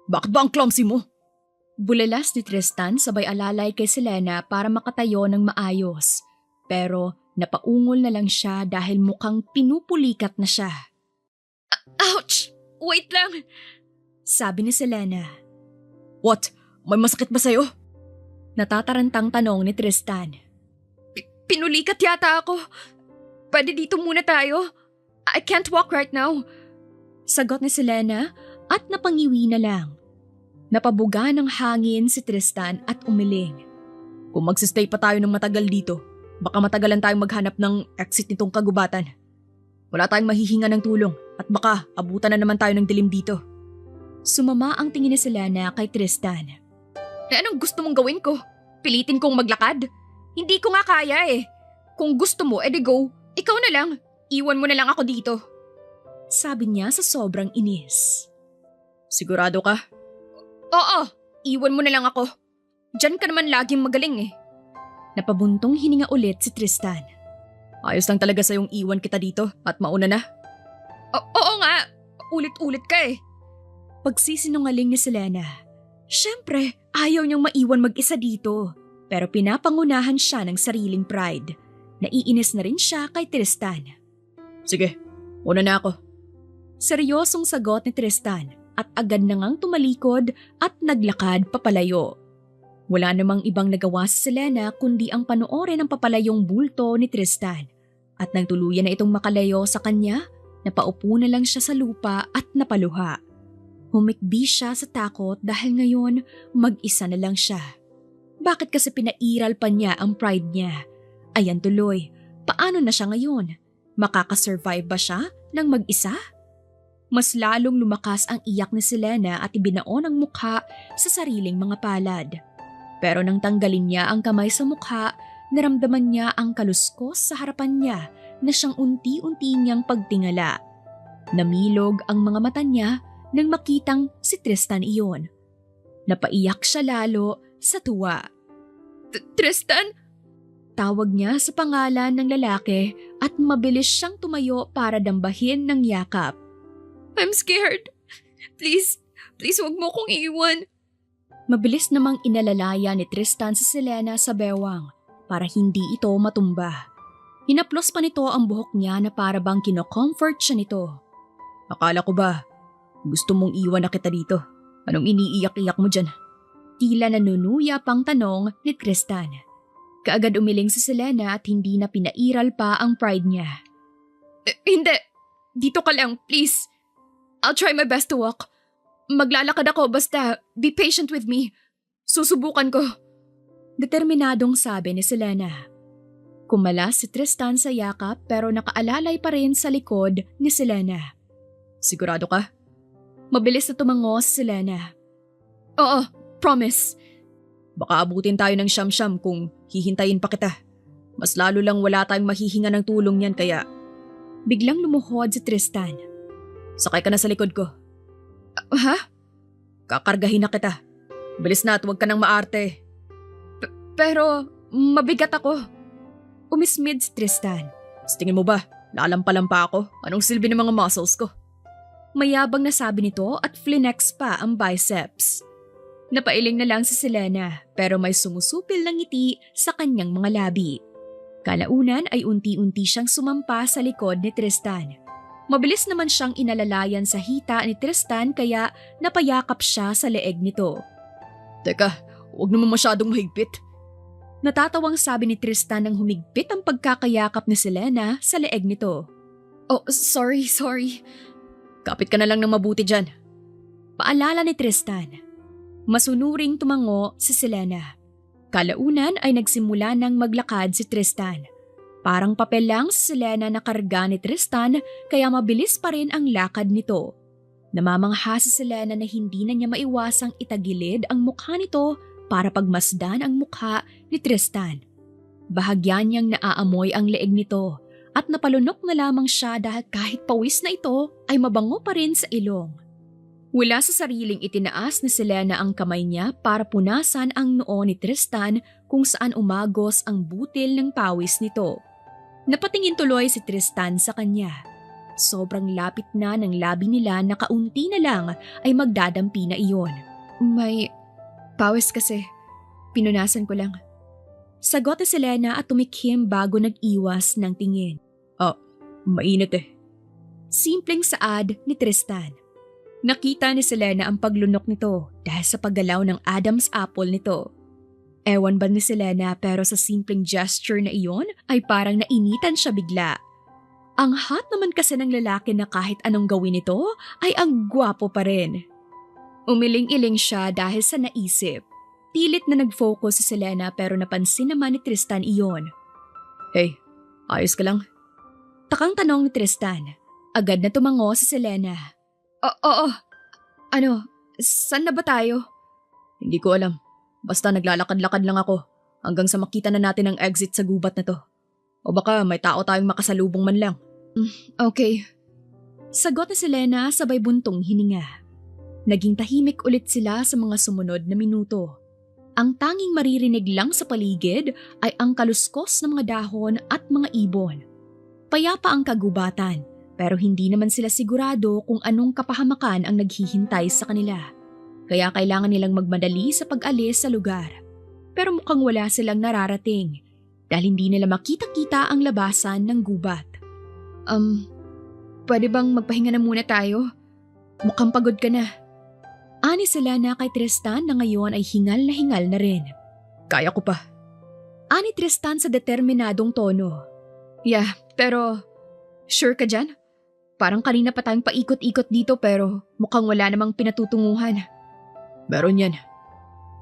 Bakit ba ang clumsy mo? Bulalas ni Tristan sabay alalay kay Selena para makatayo ng maayos. Pero napaungol na lang siya dahil mukhang pinupulikat na siya. Ouch! Wait lang! Sabi ni Selena. What? May masakit ba sa'yo? Natatarantang tanong ni Tristan. Pinulikat yata ako. Pwede dito muna tayo. I can't walk right now. Sagot ni Selena at napangiwi na lang. Napabuga ng hangin si Tristan at umiling. Kung magsistay pa tayo ng matagal dito, baka matagalan tayong maghanap ng exit nitong kagubatan. Wala tayong mahihinga ng tulong at baka abutan na naman tayo ng dilim dito. Sumama ang tingin ni Selena kay Tristan. Anong gusto mong gawin ko? Pilitin kong maglakad? Hindi ko nga kaya eh. Kung gusto mo, edi go. Ikaw na lang. Iwan mo na lang ako dito. Sabi niya sa sobrang inis. Sigurado ka? Oo, iwan mo na lang ako. Diyan ka naman laging magaling eh. Napabuntong hininga ulit si Tristan. Ayos lang talaga sa yung iwan kita dito at mauna na. Oo nga, ulit-ulit ka eh. Pagsisinungaling ni Selena. Siyempre, ayaw niyang maiwan mag-isa dito. Pero pinapangunahan siya ng sariling pride. Naiinis na rin siya kay Tristan. Sige, una na ako. Seryosong sagot ni Tristan at agad na ngang tumalikod at naglakad papalayo. Wala namang ibang nagawa si Selena kundi ang panoorin ang papalayong bulto ni Tristan. At nang tuluyan na itong makalayo sa kanya, napaupo na lang siya sa lupa at napaluha. Humikbi siya sa takot dahil ngayon mag-isa na lang siya. Bakit kasi pinairal pa niya ang pride niya? Ayan tuloy, paano na siya ngayon? Makakasurvive ba siya ng mag-isa? Mas lalong lumakas ang iyak ni Selena at ibinaon ang mukha sa sariling mga palad. Pero nang tanggalin niya ang kamay sa mukha, naramdaman niya ang kaluskos sa harapan niya na siyang unti-unti niyang pagtingala. Namilog ang mga mata niya nang makitang si Tristan iyon. Napaiyak siya lalo sa tuwa. Tristan? Tawag niya sa pangalan ng lalaki at mabilis siyang tumayo para dambahin ng yakap. I'm scared. Please wag mo kong iwan. Mabilis namang inalalaya ni Tristan si Selena sa bewang para hindi ito matumba. Hinaplos pa nito ang buhok niya na para bang kino-comfort siya nito. Akala ko ba, gusto mong iwan na kita dito? Anong iniiyak-iyak mo dyan? Tila nanunuya pang tanong ni Tristan. Kaagad umiling si Selena at hindi na pinairal pa ang pride niya. Hindi. Dito ka lang, please. I'll try my best to walk. Maglalakad ako basta be patient with me. Susubukan ko. Determinadong sabi ni Selena. Kumalas si Tristan sa yakap pero nakaalalay pa rin sa likod ni Selena. Sigurado ka? Mabilis na tumango si Selena. Oo, promise. Baka abutin tayo ng siyam-siyam kung hihintayin pa kita. Mas lalo lang wala tayong mahihinga ng tulong niyan kaya… Biglang lumuhod si Tristan. Sakay ka na sa likod ko. Ha? Kakargahin na kita. Bilis na at huwag ka nang maarte. Pero mabigat ako. Umismid si Tristan. Sa tingin mo ba, lalampalampa ako? Anong silbi ng mga muscles ko? Mayabang na sabi nito at flinex pa ang biceps. Napailing na lang si Selena pero may sumusupil ng ngiti sa kanyang mga labi. Kalaunan ay unti-unti siyang sumampa sa likod ni Tristan. Mabilis naman siyang inalalayan sa hita ni Tristan kaya napayakap siya sa leeg nito. Teka, huwag naman masyadong mahigpit. Natatawang sabi ni Tristan nang humigpit ang pagkakayakap ni Selena sa leeg nito. Oh, sorry. Kapit ka na lang ng mabuti dyan. Paalala ni Tristan. Masunuring tumango si Selena. Kalaunan ay nagsimula ng maglakad si Tristan. Parang papel lang si Selena na karga ni Tristan kaya mabilis pa rin ang lakad nito. Namamangha si Selena na hindi na niya maiwasang itagilid ang mukha nito para pagmasdan ang mukha ni Tristan. Bahagyan niyang naaamoy ang leeg nito at napalunok na lamang siya dahil kahit pawis na ito ay mabango pa rin sa ilong. Wala sa sariling itinaas ni Selena ang kamay niya para punasan ang noo ni Tristan kung saan umagos ang butil ng pawis nito. Napatingin tuloy si Tristan sa kanya. Sobrang lapit na ng labi nila na kaunti na lang ay magdadampi na iyon. May pawis kasi. Pinunasan ko lang. Sagot ni Selena at tumikhim bago nag-iwas ng tingin. Mainit eh. Simpleng saad ni Tristan. Nakita ni Selena ang paglunok nito dahil sa paggalaw ng Adam's apple nito. Ewan ba ni Selena pero sa simpleng gesture na iyon ay parang nainitan siya bigla. Ang hot naman kasi ng lalaki na kahit anong gawin nito ay ang gwapo pa rin. Umiling-iling siya dahil sa naisip. Pilit na nag-focus si Selena pero napansin naman ni Tristan iyon. Hey, ayos ka lang? Takang tanong ni Tristan. Agad na tumango si Selena. Oo. Ano, saan na ba tayo? Hindi ko alam. Basta naglalakad-lakad lang ako hanggang sa makita na natin ang exit sa gubat na to. O baka may tao tayong makasalubong man lang. Okay. Sagot ni Selena sabay buntong hininga. Naging tahimik ulit sila sa mga sumunod na minuto. Ang tanging maririnig lang sa paligid ay ang kaluskos ng mga dahon at mga ibon. Payapa ang kagubatan. Pero hindi naman sila sigurado kung anong kapahamakan ang naghihintay sa kanila. Kaya kailangan nilang magmadali sa pag-alis sa lugar. Pero mukhang wala silang nararating dahil hindi nila makita-kita ang labasan ng gubat. Pwede bang magpahinga na muna tayo? Mukhang pagod ka na. Ani sila na kay Tristan na ngayon ay hingal na rin. Kaya ko pa. Ani Tristan sa determinadong tono. Yeah, pero sure ka dyan? Parang kanina pa tayong paikot-ikot dito pero mukhang wala namang pinatutunguhan. Meron yan.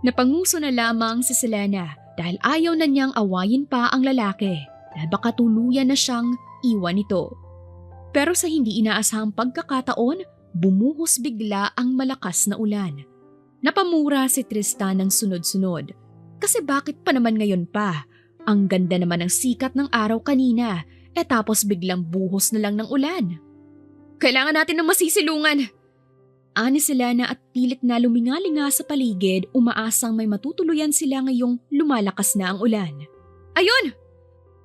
Napanguso na lamang si Selena dahil ayaw na niyang awayin pa ang lalaki dahil baka tuluyan na siyang iwan nito. Pero sa hindi inaasahang pagkakataon, bumuhos bigla ang malakas na ulan. Napamura si Tristan ng sunod-sunod. Kasi bakit pa naman ngayon pa? Ang ganda naman ng sikat ng araw kanina tapos biglang buhos na lang ng ulan. Kailangan natin ng masisilungan. Ani sila na at pilit na lumingalinga sa paligid umaasang may matutuluyan sila ngayong lumalakas na ang ulan. Ayun!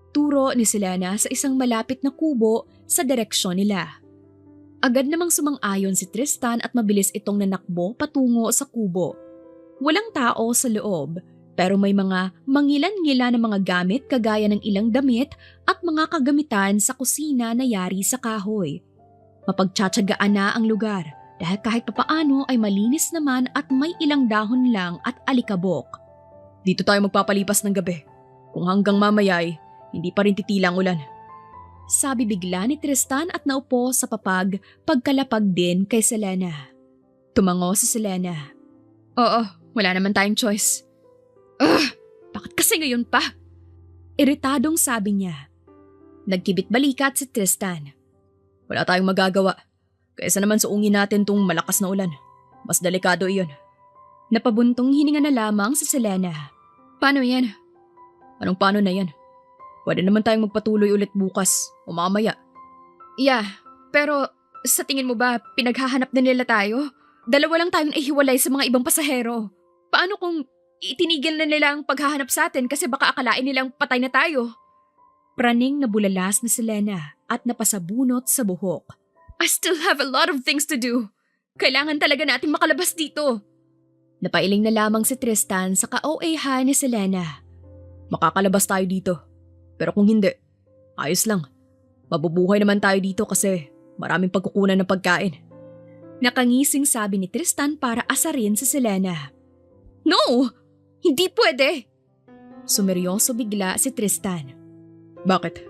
Turo ni Selena sa isang malapit na kubo sa direksyon nila. Agad namang sumang-ayon si Tristan at mabilis itong nanakbo patungo sa kubo. Walang tao sa loob pero may mga mangilan-ngila na mga gamit kagaya ng ilang damit at mga kagamitan sa kusina na yari sa kahoy. Mapagtsatsagaan na ang lugar dahil kahit papaano ay malinis naman at may ilang dahon lang at alikabok. Dito tayo magpapalipas ng gabi. Kung hanggang mamaya ay hindi pa rin titilang ulan. Sabi bigla ni Tristan at naupo sa papag pagkalapag din kay Selena. Tumango si Selena. Oo, wala naman tayong choice. Bakit kasi ngayon pa? Iritadong sabi niya. Nagkibit balikat si Tristan. Wala tayong magagawa. Kaysa naman suungin natin tong malakas na ulan. Mas delikado iyon. Napabuntong hininga na lamang si Selena. Paano yan? Anong paano na yan? Pwede naman tayong magpatuloy ulit bukas o mamaya. Yeah, pero sa tingin mo ba pinaghahanap na nila tayo? Dalawa lang tayong ihiwalay sa mga ibang pasahero. Paano kung itinigil na nila ang paghahanap sa atin kasi baka akalain nilang patay na tayo? Praning nabulalas na si Lena at napasabunot sa buhok. I still have a lot of things to do. Kailangan talaga natin makalabas dito. Napailing na lamang si Tristan sa ka-OA-han ni Selena. Makakalabas tayo dito. Pero kung hindi, ayos lang. Mabubuhay naman tayo dito kasi maraming pagkukunan ng pagkain. Nakangising sabi ni Tristan para asarin si Selena. No! Hindi pwede! Sumeryoso bigla si Tristan. Bakit?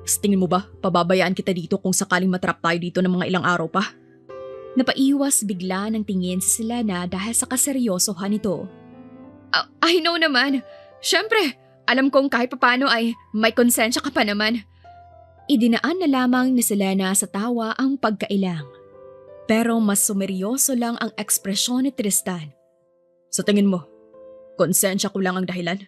Sa tingin mo ba, pababayaan kita dito kung sakaling matrap tayo dito ng mga ilang araw pa? Napaiwas bigla ng tingin si Selena dahil sa kaseryosohan nito. I know naman. Siyempre, alam kong kahit papano ay may konsensya ka pa naman. Idinaan na lamang ni Selena sa tawa ang pagkailang. Pero mas sumeryoso lang ang ekspresyon ni Tristan. Sa tingin mo, konsensya ko lang ang dahilan?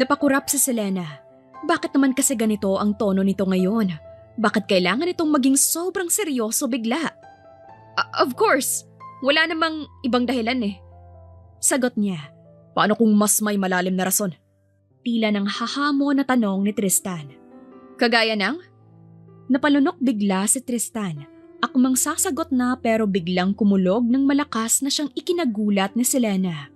Napakurap si Selena. Bakit naman kasi ganito ang tono nito ngayon? Bakit kailangan itong maging sobrang seryoso bigla? Of course, wala namang ibang dahilan eh. Sagot niya. Paano kung mas may malalim na rason? Tila ng hahamo na tanong ni Tristan. Kagaya ng? Napalunok bigla si Tristan. Akmang sasagot na pero biglang kumulog ng malakas na siyang ikinagulat ni Selena.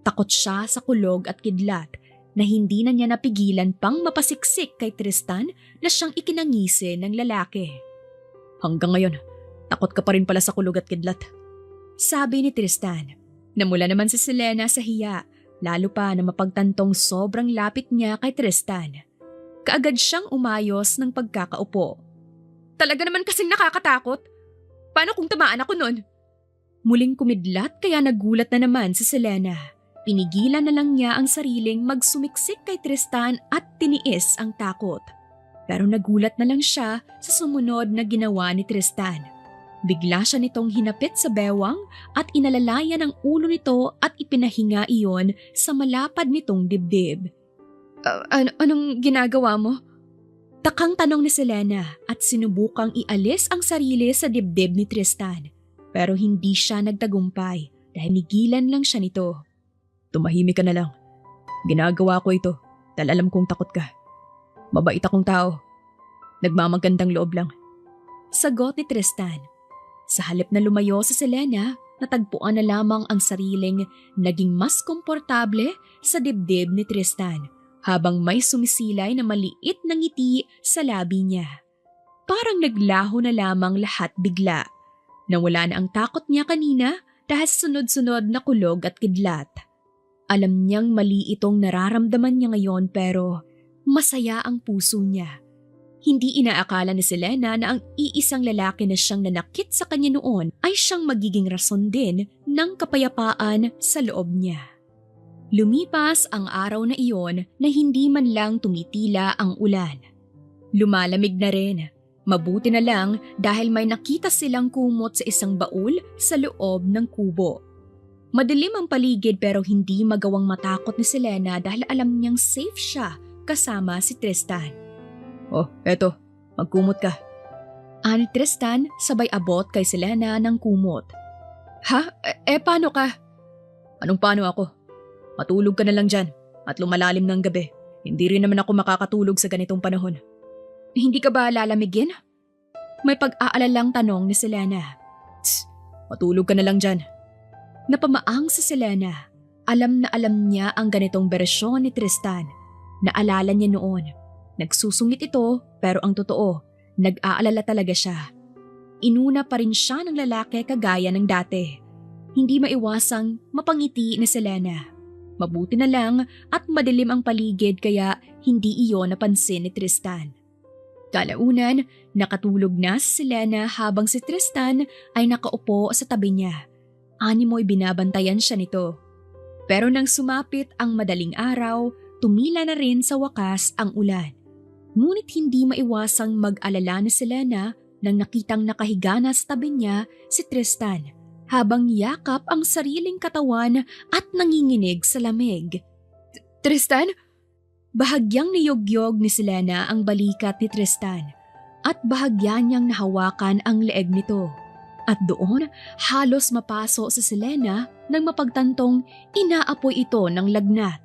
Takot siya sa kulog at kidlat na hindi na niya napigilan pang mapasiksik kay Tristan na siyang ikinangisi ng lalaki. Hanggang ngayon, takot ka pa rin pala sa kulog at kidlat. Sabi ni Tristan. Namula naman si Selena sa hiya, lalo pa na mapagtantong sobrang lapit niya kay Tristan. Kaagad siyang umayos ng pagkakaupo. Talaga naman kasing nakakatakot. Paano kung tamaan ako nun? Muling kumidlat kaya nagulat na naman si Selena. Pinigilan na lang niya ang sariling magsumiksik kay Tristan at tiniis ang takot. Pero nagulat na lang siya sa sumunod na ginawa ni Tristan. Bigla siya nitong hinapit sa bewang at inalalayan ang ulo nito at ipinahinga iyon sa malapad nitong dibdib. Anong ginagawa mo? Takang tanong ni Selena at sinubukang ialis ang sarili sa dibdib ni Tristan. Pero hindi siya nagtagumpay dahil nigilan lang siya nito. Tumahimik ka na lang. Ginagawa ko ito dahil alam kong takot ka. Mabait akong tao. Nagmamagandang loob lang. Sagot ni Tristan. Sa halip na lumayo sa Selena, natagpuan na lamang ang sariling naging mas komportable sa dibdib ni Tristan habang may sumisilay na maliit na ngiti sa labi niya. Parang naglaho na lamang lahat bigla. Nawala na ang takot niya kanina dahil sunod-sunod na kulog at kidlat. Alam niyang mali itong nararamdaman niya ngayon pero masaya ang puso niya. Hindi inaakala ni Selena na ang iisang lalaki na siyang nanakit sa kanya noon ay siyang magiging rason din ng kapayapaan sa loob niya. Lumipas ang araw na iyon na hindi man lang tumitila ang ulan. Lumalamig na rin. Mabuti na lang dahil may nakita silang kumot sa isang baul sa loob ng kubo. Madilim ang paligid pero hindi magawang matakot ni Selena dahil alam niyang safe siya kasama si Tristan. Oh, eto. Magkumot ka. Ani Tristan sabay abot kay Selena ng kumot. Ha? Paano ka? Anong paano ako? Matulog ka na lang dyan at lumalalim ng gabi. Hindi rin naman ako makakatulog sa ganitong panahon. Hindi ka ba lalamigin? May pag-aalalang tanong ni Selena. Tss, matulog ka na lang dyan. Napamaang si Selena. Alam na alam niya ang ganitong bersyon ni Tristan. Naalala niya noon. Nagsusungit ito pero ang totoo, nag-aalala talaga siya. Inuna pa rin siya ng lalaki kagaya ng dati. Hindi maiwasang mapangiti ni Selena. Mabuti na lang at madilim ang paligid kaya hindi iyon napansin ni Tristan. Kalaunan, nakatulog na si Selena habang si Tristan ay nakaupo sa tabi niya. Animo'y binabantayan siya nito. Pero nang sumapit ang madaling araw, tumila na rin sa wakas ang ulan. Ngunit hindi maiwasang mag-alala ni Selena nang nakitang nakahiga na sa tabi niya si Tristan habang yakap ang sariling katawan at nanginginig sa lamig. Tristan? Bahagyang niyog-yog ni Selena ang balikat ni Tristan. at bahagya niyang nahawakan ang leeg nito. At doon, halos mapaso sa Selena nang mapagtantong inaapoy ito ng lagnat.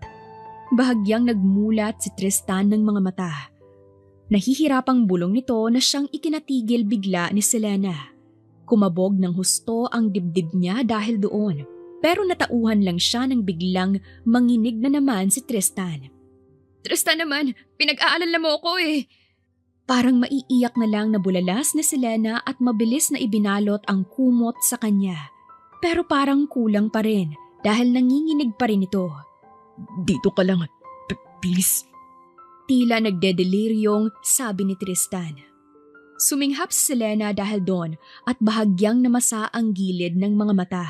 Bahagyang nagmulat si Tristan ng mga mata. Nahihirapang bulong nito na siyang ikinatigil bigla ni Selena. Kumabog ng husto ang dibdib niya dahil doon, pero natauhan lang siya nang biglang manginig na naman si Tristan. Tristan naman, pinag-aalala mo ako eh. Parang maiiyak na lang na bulalas ni Selena at mabilis na ibinalot ang kumot sa kanya. Pero parang kulang pa rin dahil nanginginig pa rin ito. Dito ka lang, please. Tila nagdedeliryong sabi ni Tristan. Suminghap si Selena dahil doon at bahagyang namasa ang gilid ng mga mata.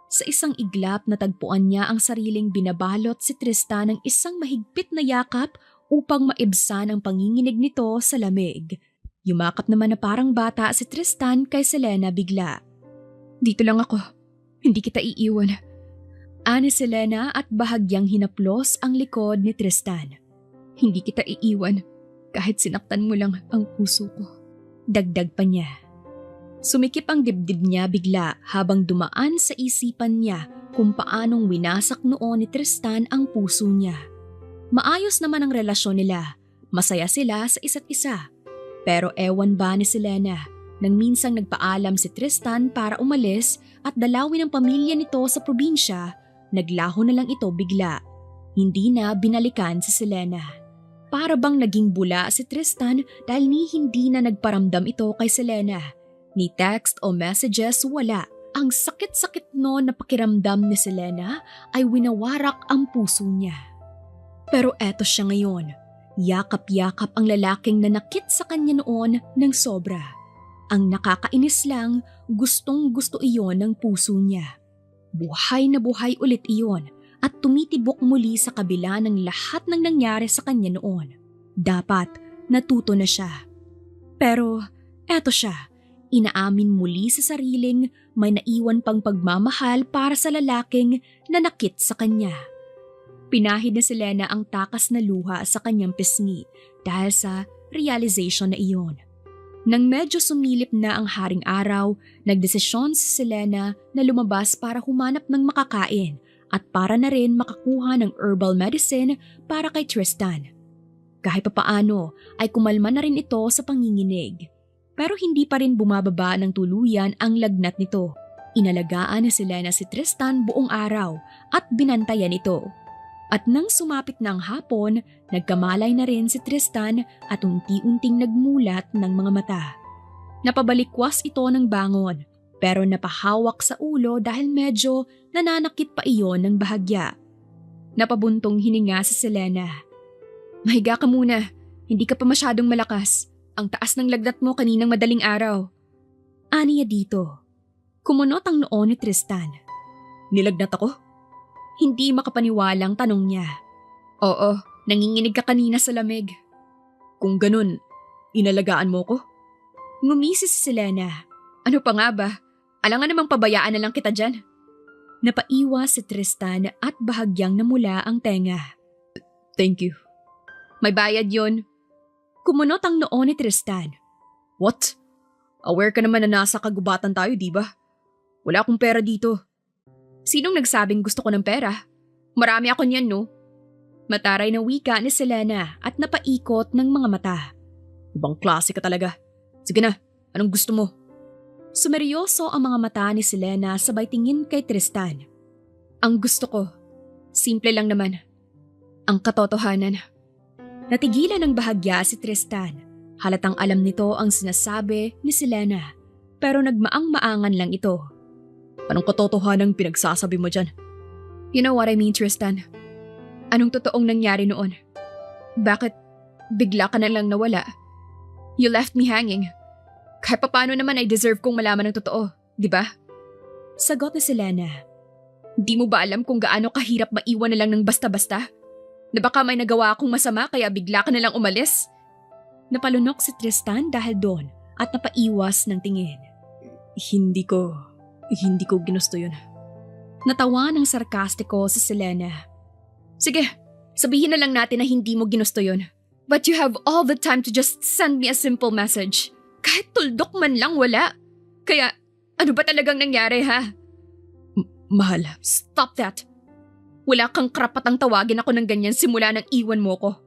Sa isang iglap natagpuan niya ang sariling binabalot si Tristan ng isang mahigpit na yakap upang maibsan ang panginginig nito sa lamig. Yumakap naman na parang bata si Tristan kay Selena bigla. Dito lang ako, hindi kita iiwan. Ani Selena at bahagyang hinaplos ang likod ni Tristan. Hindi kita iiwan kahit sinaktan mo lang ang puso ko. Dagdag pa niya. Sumikip ang dibdib niya bigla habang dumaan sa isipan niya kung paanong winasak noon ni Tristan ang puso niya. Maayos naman ang relasyon nila, masaya sila sa isa't isa. Pero ewan ba ni Selena nang minsang nagpaalam si Tristan para umalis at dalawin ang pamilya nito sa probinsya, naglaho na lang ito bigla. Hindi na binalikan si Selena. Para bang naging bula si Tristan dahil hindi na nagparamdam ito kay Selena. Ni text o messages wala. Ang sakit-sakit no na pakiramdam ni Selena ay winawarak ang puso niya. Pero eto siya ngayon. Yakap-yakap ang lalaking nanakit sa kanya noon ng sobra. Ang nakakainis lang, gustong-gusto iyon ng puso niya. Buhay na buhay ulit iyon at tumitibok muli sa kabila ng lahat ng nangyari sa kanya noon. Dapat natuto na siya. Pero eto siya, inaamin muli sa sariling may naiwan pang pagmamahal para sa lalaking nanakit sa kanya. Pinahid na si Selena ang takas na luha sa kanyang pisngi dahil sa realization na iyon. Nang medyo sumilip na ang haring araw, nagdesisyon si Selena na lumabas para humanap ng makakain at para na rin makakuha ng herbal medicine para kay Tristan. Kahit papaano ay kumalma na rin ito sa panginginig. Pero hindi pa rin bumababa ng tuluyan ang lagnat nito. Inalagaan ni Selena si Tristan buong araw at binantayan ito. At nang sumapit na ang hapon, nagkamalay na rin si Tristan at unti-unting nagmulat ng mga mata. Napabalikwas ito ng bangon, pero napahawak sa ulo dahil medyo nananakit pa iyon ng bahagya. Napabuntong hininga si Selena. Mahiga ka muna, hindi ka pa masyadong malakas. Ang taas ng lagnat mo kaninang madaling araw. Aniya dito. Kumunot ang noo ni Tristan. Nilagnat ako? Hindi makapaniwalang tanong niya. Oo, nanginginig ka kanina sa lamig. Kung ganun, inalagaan mo ko? Ngumisi si Selena. Ano pa nga ba? Alangan namang pabayaan na lang kita dyan. Napaiwas si Tristan at bahagyang namula ang tenga. Thank you. May bayad yon. Kumunot ang noo ni Tristan. What? Aware ka naman na nasa kagubatan tayo, di ba? Wala akong pera dito. Sinong nagsabing gusto ko ng pera? Marami ako niyan, no? Mataray na wika ni Selena at napaikot ng mga mata. Ibang klase ka talaga. Sige na, anong gusto mo? Sumeryoso ang mga mata ni Selena sabay tingin kay Tristan. Ang gusto ko, simple lang naman. Ang katotohanan. Natigilan ng bahagya si Tristan. Halatang alam nito ang sinasabi ni Selena. Pero nagmaang-maangan lang ito. Anong katotohanang pinagsasabi mo dyan? You know what I mean, Tristan? Anong totoong nangyari noon? Bakit bigla ka na lang nawala? You left me hanging. Kahit paano naman ay deserve kong malaman ng totoo, di ba? Sagot ni Selena. Di mo ba alam kung gaano kahirap maiwan na lang ng basta-basta? Na baka may nagawa akong masama kaya bigla ka na lang umalis? Napalunok si Tristan dahil doon at napaiwas ng tingin. Hindi ko ginusto yun. Natawa ng sarkastiko si Selena. Sige, sabihin na lang natin na hindi mo ginusto yun. But you have all the time to just send me a simple message. Kahit tuldok man lang wala. Kaya, ano ba talagang nangyari ha? Mahal. Stop that. Wala kang karapatang tawagin ako ng ganyan simula nang iwan mo ko.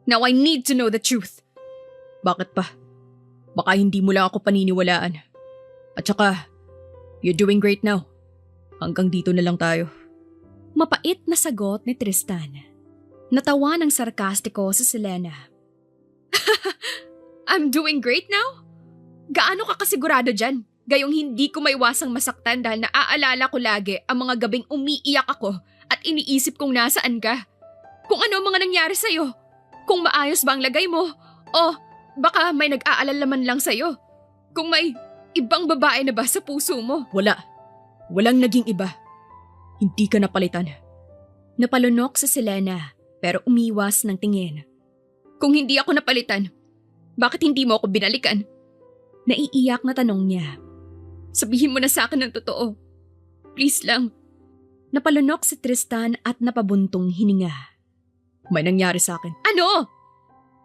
Now I need to know the truth. Bakit pa? Baka hindi mo lang ako paniniwalaan. At saka, you're doing great now. Hanggang dito na lang tayo. Mapait na sagot ni Tristan. Natawa ng sarkastiko si Selena. I'm doing great now? Gaano ka kasigurado dyan? Gayong hindi ko maiwasang masaktan dahil naaalala ko lagi ang mga gabing umiiyak ako at iniisip kong nasaan ka. Kung ano ang mga nangyari sa'yo. Kung maayos ba ang lagay mo. O baka may nag-aalala man lang sa'yo. Kung may ibang babae na ba sa puso mo. Wala. Walang naging iba. Hindi ka napalitan. Napalunok si Selena pero umiwas ng tingin. Kung hindi ako napalitan, bakit hindi mo ako binalikan? Naiiyak na tanong niya. Sabihin mo na sa akin ng totoo. Please lang. Napalunok si Tristan at napabuntong hininga. May nangyari sa akin. Ano?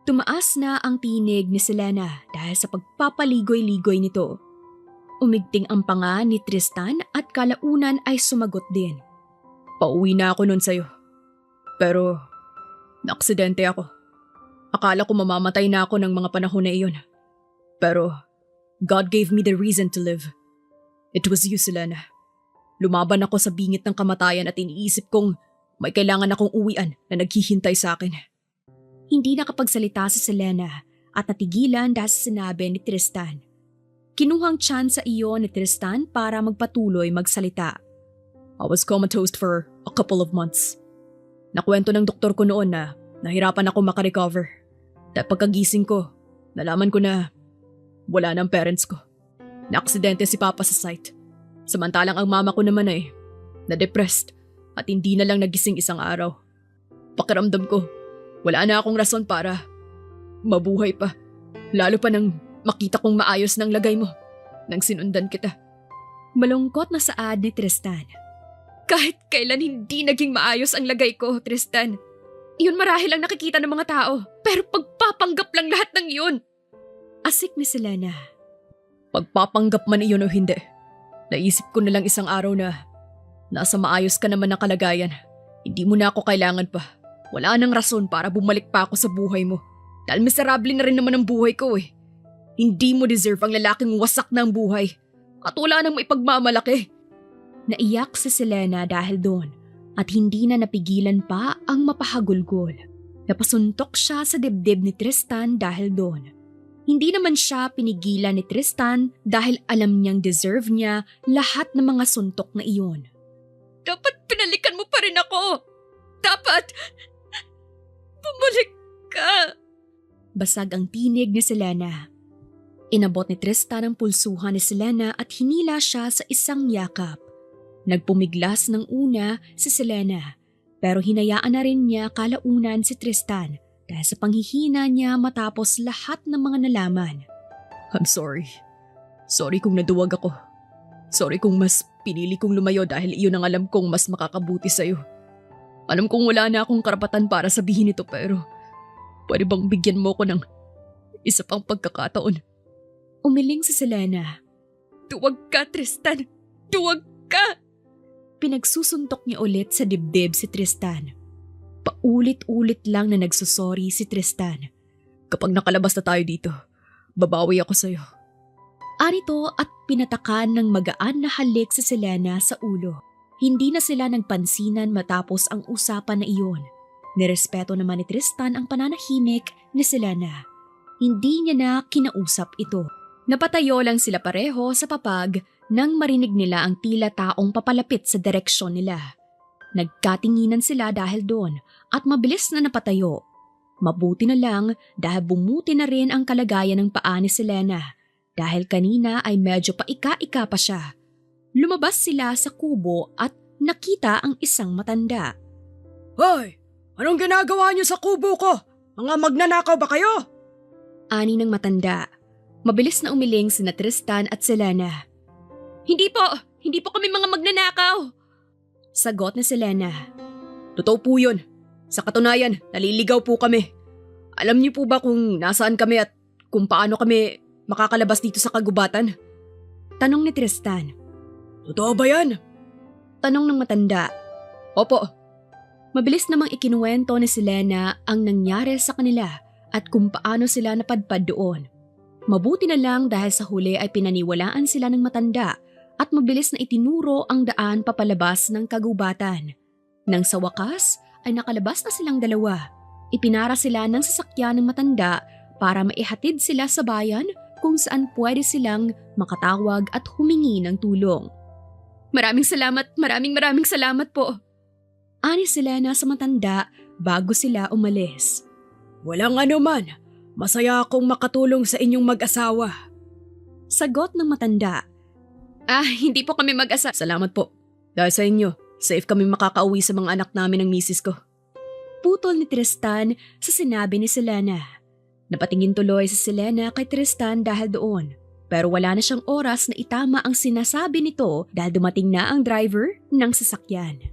Tumaas na ang tinig ni Selena dahil sa pagpapaligoy-ligoy nito. Umigting ang panga ni Tristan at kalaunan ay sumagot din. Pauwi na ako nun sa'yo. Pero, naaksidente ako. Akala ko mamamatay na ako ng mga panahon na iyon. Pero, God gave me the reason to live. It was you, Selena. Lumaban ako sa bingit ng kamatayan at iniisip kong may kailangan akong uwian na naghihintay sa akin. Hindi nakapagsalita si Selena at natigilan dahil sa sinabi ni Tristan. Kinuhang tiyan sa iyo ni Tristan para magpatuloy magsalita. I was comatose for a couple of months. Nakwento ng doktor ko noon na nahirapan ako makarecover. Dahil pagkagising ko, nalaman ko na wala ng parents ko. Naaksidente si Papa sa site. Samantalang ang mama ko naman ay na-depressed at hindi na lang nagising isang araw. Pakiramdam ko, wala na akong rason para mabuhay pa. Lalo pa nang makita kong maayos ng lagay mo nang sinundan kita. Malungkot na saad ni Tristan. Kahit kailan hindi naging maayos ang lagay ko, Tristan. Iyon marahil ang nakikita ng mga tao, pero pagpapanggap lang lahat ng iyon. Asik ni Selena. Pagpapanggap man iyon o hindi, naisip ko na lang isang araw na nasa maayos ka naman na kalagayan. Hindi mo na ako kailangan pa. Wala nang rason para bumalik pa ako sa buhay mo. Dahil miserable na rin naman ang buhay ko eh. Hindi mo deserve ang lalaking wasak na ang buhay. At wala nang maipagmamalaki. Naiyak si Selena dahil doon at hindi na napigilan pa ang mapahagulgol. Napasuntok siya sa dibdib ni Tristan dahil doon. Hindi naman siya pinigilan ni Tristan dahil alam niyang deserve niya lahat ng mga suntok na iyon. Dapat pinalikan mo pa rin ako! Dapat! Bumalik ka! Basag ang tinig ni Selena. Inabot ni Tristan ang pulsuhan ni Selena at hinila siya sa isang yakap. Nagpumiglas ng una si Selena pero hinayaan na rin niya kalaunan si Tristan dahil sa panghihina niya matapos lahat ng mga nalaman. I'm sorry. Sorry kung naduwag ako. Sorry kung mas pinili kong lumayo dahil iyon ang alam kong mas makakabuti sa'yo. Alam kong wala na akong karapatan para sabihin ito pero pwede bang bigyan mo ko ng isa pang pagkakataon? Umiling si Selena. Duwag ka, Tristan! Duwag ka! Pinagsusuntok niya ulit sa dibdib si Tristan. Paulit-ulit lang na nagsusorry si Tristan. Kapag nakalabas na tayo dito, babawi ako sa'yo. Arito at pinatakan ng magaan na halik si Selena sa ulo. Hindi na sila nagpansinan matapos ang usapan na iyon. Nirespeto naman ni Tristan ang pananahimik ni Selena. Hindi niya na kinausap ito. Napatayo lang sila pareho sa papag nang marinig nila ang tila taong papalapit sa direksyon nila. Nagkatinginan sila dahil doon at mabilis na napatayo. Mabuti na lang dahil bumuti na rin ang kalagayan ng paa ni Selena dahil kanina ay medyo paika-ika pa siya. Lumabas sila sa kubo at nakita ang isang matanda. Hoy! Anong ginagawa niyo sa kubo ko? Mga magnanakaw ba kayo? Ani ng matanda. Mabilis na umiling sina Tristan at Selena. Hindi po kami mga magnanakaw. Sagot ni Selena. Totoo po yun. Sa katunayan, naliligaw po kami. Alam niyo po ba kung nasaan kami at kung paano kami makakalabas dito sa kagubatan? Tanong ni Tristan. Totoo ba yan? Tanong ng matanda. Opo. Mabilis namang ikinuwento ni Selena ang nangyari sa kanila at kung paano sila napadpad doon. Mabuti na lang dahil sa huli ay pinaniwalaan sila ng matanda at mabilis na itinuro ang daan papalabas ng kagubatan. Nang sa wakas ay nakalabas na silang dalawa. Ipinara sila ng sasakyan ng matanda para maihatid sila sa bayan kung saan pwede silang makatawag at humingi ng tulong. Maraming salamat po. Ani Selena sa matanda bago sila umalis. Walang anuman. Masaya akong makatulong sa inyong mag-asawa. Sagot ng matanda. Hindi po kami mag-asa. Salamat po. Dahil sa inyo, safe kami makakauwi sa mga anak namin ng misis ko. Putol ni Tristan sa sinabi ni Selena. Napatingin tuloy si Selena kay Tristan dahil doon. Pero wala na siyang oras na itama ang sinasabi nito dahil dumating na ang driver ng sasakyan.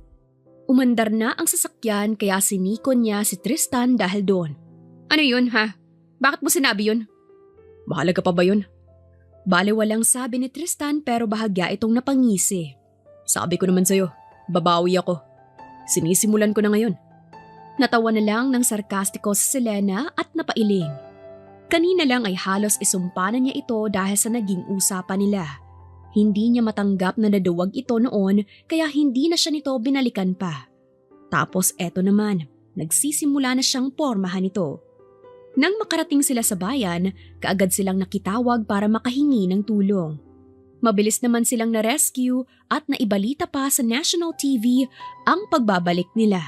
Umandar na ang sasakyan kaya sinikon niya si Tristan dahil doon. Ano yun ha? Bakit mo sinabi yun? Mahalaga pa ba yun? Bale walang sabi ni Tristan pero bahagya itong napangisi. Sabi ko naman sa'yo, babawi ako. Sinisimulan ko na ngayon. Natawa na lang ng sarkastiko si Selena at napailing. Kanina lang ay halos isumpanan niya ito dahil sa naging usapan nila. Hindi niya matanggap na naduwag ito noon kaya hindi na siya nito binalikan pa. Tapos eto naman, nagsisimula na siyang pormahan ito. Nang makarating sila sa bayan, kaagad silang nakitawag para makahingi ng tulong. Mabilis naman silang na-rescue at naibalita pa sa national TV ang pagbabalik nila.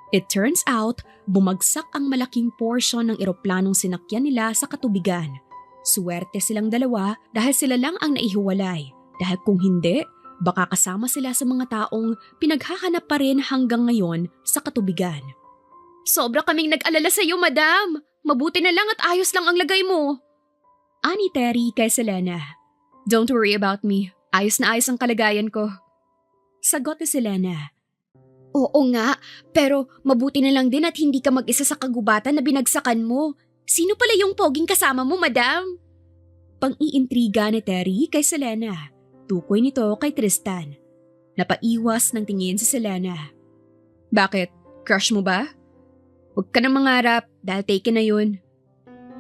It turns out, bumagsak ang malaking porsyon ng eroplanong sinakyan nila sa katubigan. Suwerte silang dalawa dahil sila lang ang naihiwalay. Dahil kung hindi, baka kasama sila sa mga taong pinaghahanap pa rin hanggang ngayon sa katubigan. Sobra kaming nag-alala sa iyo, madam! Mabuti na lang at ayos lang ang lagay mo. Ani Terry kay Selena. Don't worry about me. Ayos na ayos ang kalagayan ko. Sagot ni Selena. Oo nga, pero mabuti na lang din at hindi ka mag-isa sa kagubatan na binagsakan mo. Sino pala yung poging kasama mo, madam? Pang-iintriga ni Terry kay Selena. Tukoy nito kay Tristan. Napaiwas ng tingin si Selena. Bakit? Crush mo ba? Huwag ka nang mangarap dahil taken na yun.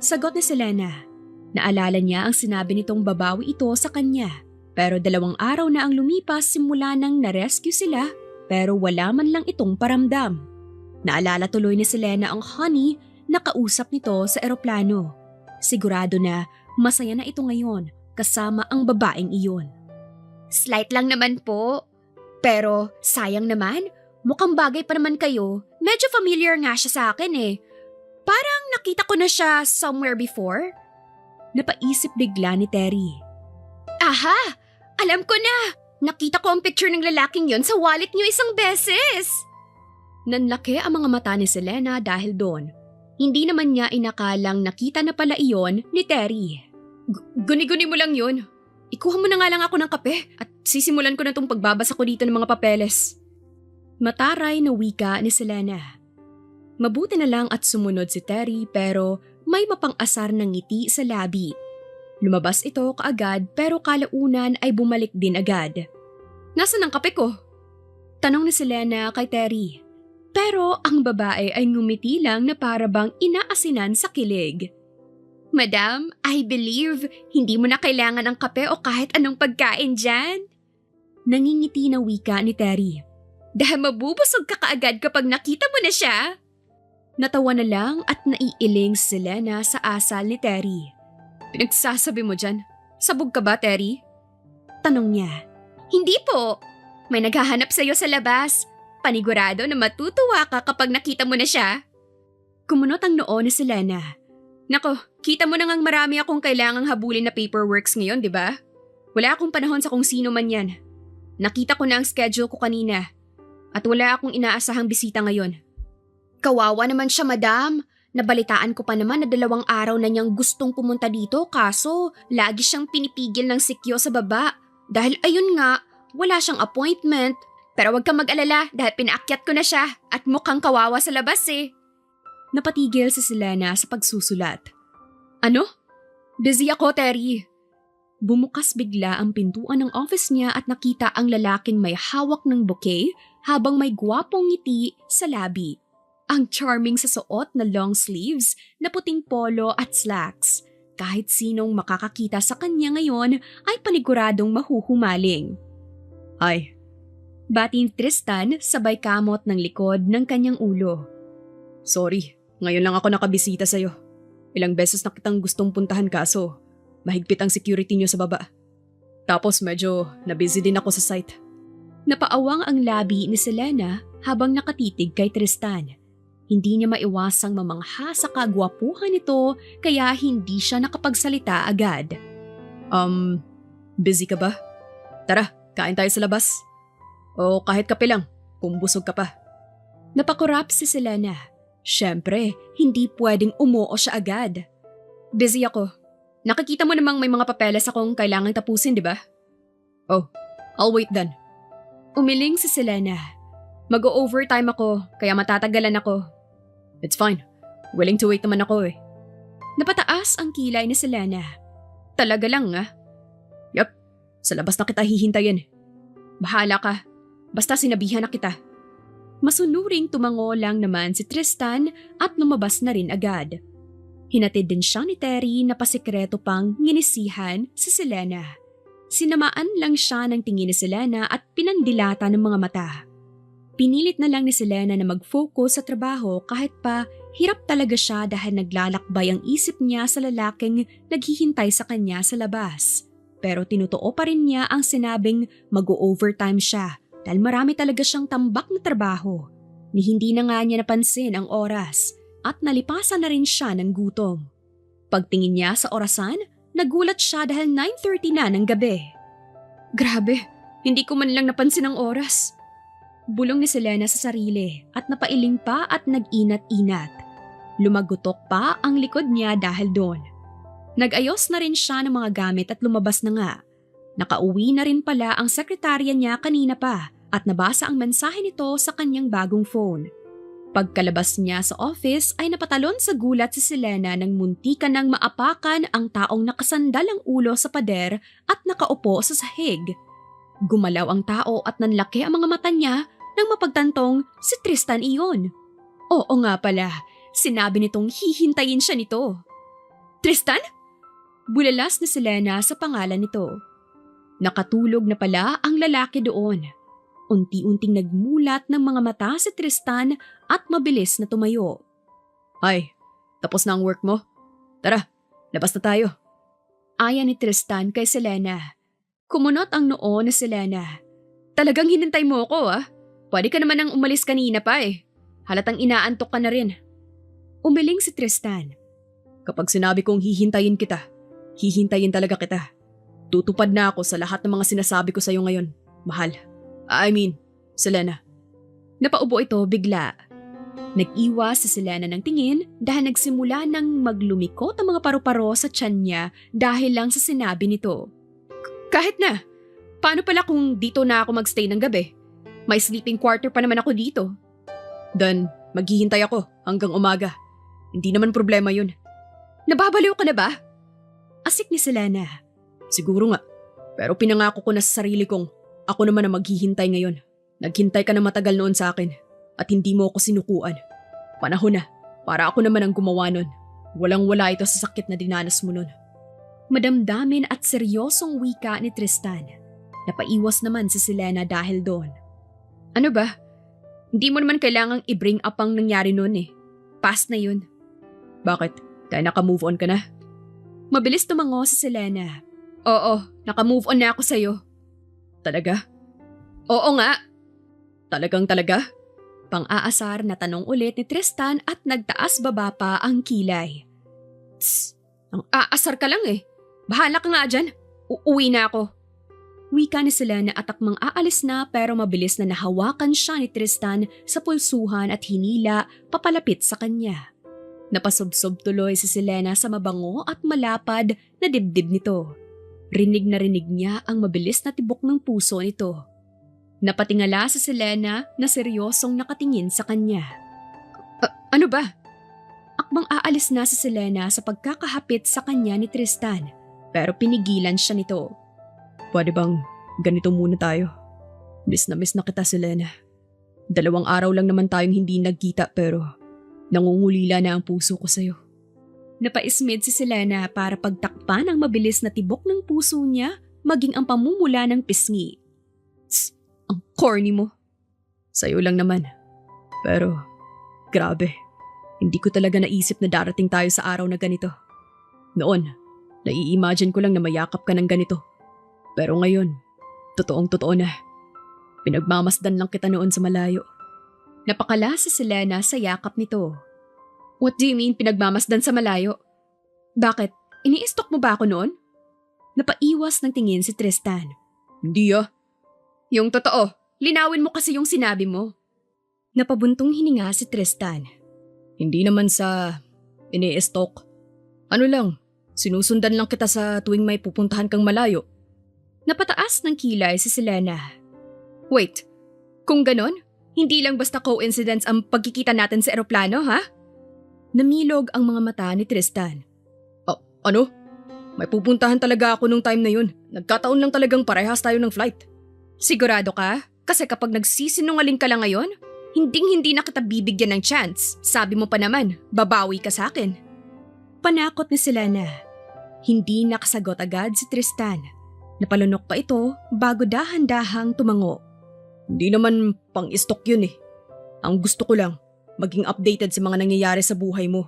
Sagot ni Selena. Naalala niya ang sinabi nitong babawi ito sa kanya. Pero 2 araw na ang lumipas simula nang na-rescue sila pero wala man lang itong paramdam. Naalala tuloy ni Selena ang honey na kausap nito sa eroplano. Sigurado na masaya na ito ngayon kasama ang babaeng iyon. Slight lang naman po. Pero sayang naman, mukhang bagay pa naman kayo. Medyo familiar nga siya sa akin eh. Parang nakita ko na siya somewhere before. Napaisip bigla ni Terry. Aha! Alam ko na! Nakita ko ang picture ng lalaking yon sa wallet niyo isang beses! Nanlaki ang mga mata ni Selena dahil doon. Hindi naman niya inakalang nakita na pala iyon ni Terry. Guni-guni mo lang yun. Ikuha mo na nga lang ako ng kape at sisimulan ko na itong pagbabasa ko dito ng mga papeles. Mataray na wika ni Selena. Mabuti na lang at sumunod si Terry pero may mapang-asar na ngiti sa labi. Lumabas ito kaagad pero kalaunan ay bumalik din agad. Nasaan ang kape ko? Tanong ni Selena kay Terry. Pero ang babae ay ngumiti lang na para bang inaasinan sa kilig. Madam, I believe hindi mo na kailangan ang kape o kahit anong pagkain dyan. Nangingiti na wika ni Terry. Dahil mabubusog ka kaagad kapag nakita mo na siya. Natawa na lang at naiiling si Selena sa asal ni Terry. Pinagsasabi mo dyan, sabog ka ba, Terry? Tanong niya. Hindi po. May naghahanap sa'yo sa labas. Panigurado na matutuwa ka kapag nakita mo na siya. Kumunot ang noo ni Selena. Nako, kita mo na ngang marami akong kailangang habulin na paperworks ngayon, di ba? Wala akong panahon sa kung sino man yan. Nakita ko na ang schedule ko kanina. At wala akong inaasahang bisita ngayon. Kawawa naman siya, madam. Nabalitaan ko pa naman na 2 araw na niyang gustong pumunta dito kaso lagi siyang pinipigil ng sikyo sa baba. Dahil ayun nga, wala siyang appointment. Pero wag kang mag-alala dahil pinaakyat ko na siya at mukhang kawawa sa labas eh. napatigil si Selena sa pagsusulat. Ano? Busy ako, Terry. Bumukas bigla ang pintuan ng office niya at nakita ang lalaking may hawak ng bouquet habang may gwapong ngiti sa labi. Ang charming sa suot na long sleeves na puting polo at slacks. Kahit sinong makakakita sa kanya ngayon ay paniguradong mahuhumaling. Ay, Bati ni Tristan sabay kamot ng likod ng kanyang ulo. sorry. Ngayon lang ako nakabisita sa'yo. Ilang beses na kitang gustong puntahan kaso mahigpit ang security niyo sa baba. Tapos medyo nabusy din ako sa site. Napaawang ang labi ni Selena habang nakatitig kay Tristan. Hindi niya maiwasang mamangha sa kagwapuhan nito kaya hindi siya nakapagsalita agad. Busy ka ba? Tara, kain tayo sa labas. O kahit kape lang, kung busog ka pa. Napakurap si Selena. Siyempre, hindi pwedeng umuo siya agad. Busy ako. Nakikita mo namang may mga papeles akong kailangang tapusin, di ba? Oh, I'll wait then. Umiling si Selena. Mag-o-overtime ako, kaya matatagalan ako. It's fine. Willing to wait naman ako eh. Napataas ang kilay ni Selena. Talaga lang ah. Yup, sa labas na kita hihintayin. Bahala ka. Basta sinabihan na kita. Masunuring tumango lang naman si Tristan at lumabas na rin agad. Hinatid din siya ni Terry na pasikreto pang nginisihan si Selena. Sinamaan lang siya ng tingin ni Selena at pinandilata ng mga mata. Pinilit na lang ni Selena na mag-focus sa trabaho kahit pa hirap talaga siya dahil naglalakbay ang isip niya sa lalaking naghihintay sa kanya sa labas. Pero tinutoo pa rin niya ang sinabing mag-o-overtime siya dahil marami talaga siyang tambak na trabaho. Ni hindi na nga niya napansin ang oras at nalipasan na rin siya ng gutom. Pagtingin niya sa orasan, nagulat siya dahil 9:30 na ng gabi. Grabe, hindi ko man lang napansin ang oras. Bulong ni Selena sa sarili at napailing pa at nag-inat-inat. Lumagutok pa ang likod niya dahil doon. Nag-ayos na rin siya ng mga gamit at lumabas na nga. Nakauwi na rin pala ang sekretarya niya kanina pa at nabasa ang mensahe nito sa kanyang bagong phone. Pagkalabas niya sa office ay napatalon sa gulat si Selena nang muntikan ng maapakan ang taong nakasandal ang ulo sa pader at nakaupo sa sahig. Gumalaw ang tao at nanlaki ang mga mata niya nang mapagtantong si Tristan iyon. Oo nga pala, sinabi nitong hihintayin siya nito. Tristan? Bulalas ni Selena sa pangalan nito. Nakatulog na pala ang lalaki doon. Unti-unting nagmulat ng mga mata si Tristan at mabilis na tumayo. Ay, tapos na ang work mo? Tara, labas na tayo. Aya ni Tristan kay Selena. Kumunot ang noo ni Selena. Talagang hinintay mo ako ah. Pwede ka naman nang umalis kanina pa eh. Halatang inaantok ka na rin. Umiling si Tristan. Kapag sinabi kong hihintayin kita, hihintayin talaga kita. Tutupad na ako sa lahat ng mga sinasabi ko sa'yo ngayon, mahal. Selena. Napaubo ito bigla. Nag-iwas si Selena ng tingin dahil nagsimula ng maglumikot ang mga paru-paro sa tiyan niya dahil lang sa sinabi nito. Kahit na, paano pala kung dito na ako magstay ng gabi? May sleeping quarter pa naman ako dito. Then, maghihintay ako hanggang umaga. Hindi naman problema yun. Nababaliw ka na ba? Asik ni Selena. Siguro nga, pero pinangako ko na sa sarili kong ako naman ang maghihintay ngayon. Naghintay ka na matagal noon sa akin at hindi mo ako sinukuan. Panahon na, para ako naman ang gumawa nun. Walang-wala ito sa sakit na dinanas mo nun. Madamdamin at seryosong wika ni Tristan. Napaiwas naman si Selena dahil doon. Ano ba? Hindi mo naman kailangang i-bring up ang nangyari noon eh. Past na yun. Bakit? Dahil naka-move on ka na? Mabilis tumango si Selena. Oo, naka-move on na ako sa'yo. Talaga? Oo nga. Talaga? Pang-aasar na tanong ulit ni Tristan at nagtaas baba pa ang kilay. Tss, ang aasar ka lang eh. Bahala ka nga dyan. Uuwi na ako. Wika ni Selena at akmang aalis na pero mabilis na nahawakan siya ni Tristan sa pulsuhan at hinila papalapit sa kanya. Napasubsob tuloy si Selena sa mabango at malapad na dibdib nito. Rinig na rinig niya ang mabilis na tibok ng puso nito. Napatingala si Selena na seryosong nakatingin sa kanya. Ano ba? Akmang aalis na si Selena sa pagkakahapit sa kanya ni Tristan, pero pinigilan siya nito. Pwede bang ganito muna tayo? Miss na kita, Selena. 2 araw lang naman tayong hindi nagkita pero nangungulila na ang puso ko sa'yo. Napaismid si Selena para pagtakpan ang mabilis na tibok ng puso niya maging ang pamumula ng pisngi. Tss, ang corny mo. Sa'yo lang naman. Pero, grabe. Hindi ko talaga naisip na darating tayo sa araw na ganito. Noon, nai-imagine ko lang na mayakap ka ng ganito. Pero ngayon, totoong-totoo na. Pinagmamasdan lang kita noon sa malayo. Napakala si Selena sa yakap nito. What do you mean pinagmamasdan sa malayo? Bakit? Ini-stalk mo ba ako noon? Napaiwas ng tingin si Tristan. Hindi ah. Yung totoo, linawin mo kasi yung sinabi mo. Napabuntong hininga si Tristan. Hindi naman sa ini-stalk. Ano lang, sinusundan lang kita sa tuwing may pupuntahan kang malayo. Napataas ng kilay si Selena. Wait, kung ganon, hindi lang basta coincidence ang pagkikita natin sa eroplano, ha? Namilog ang mga mata ni Tristan. Ano? May pupuntahan talaga ako nung time na yun. Nagkataon lang talagang parehas tayo ng flight. Sigurado ka? Kasi kapag nagsisinungaling ka lang ngayon, hindi na kita bibigyan ng chance. Sabi mo pa naman, babawi ka sa akin. Panakot ni Selena. Hindi nakasagot agad si Tristan. Napalunok pa ito bago dahan-dahang tumango. Hindi naman pang-stalk yun eh. Ang gusto ko lang, maging updated sa mga nangyayari sa buhay mo.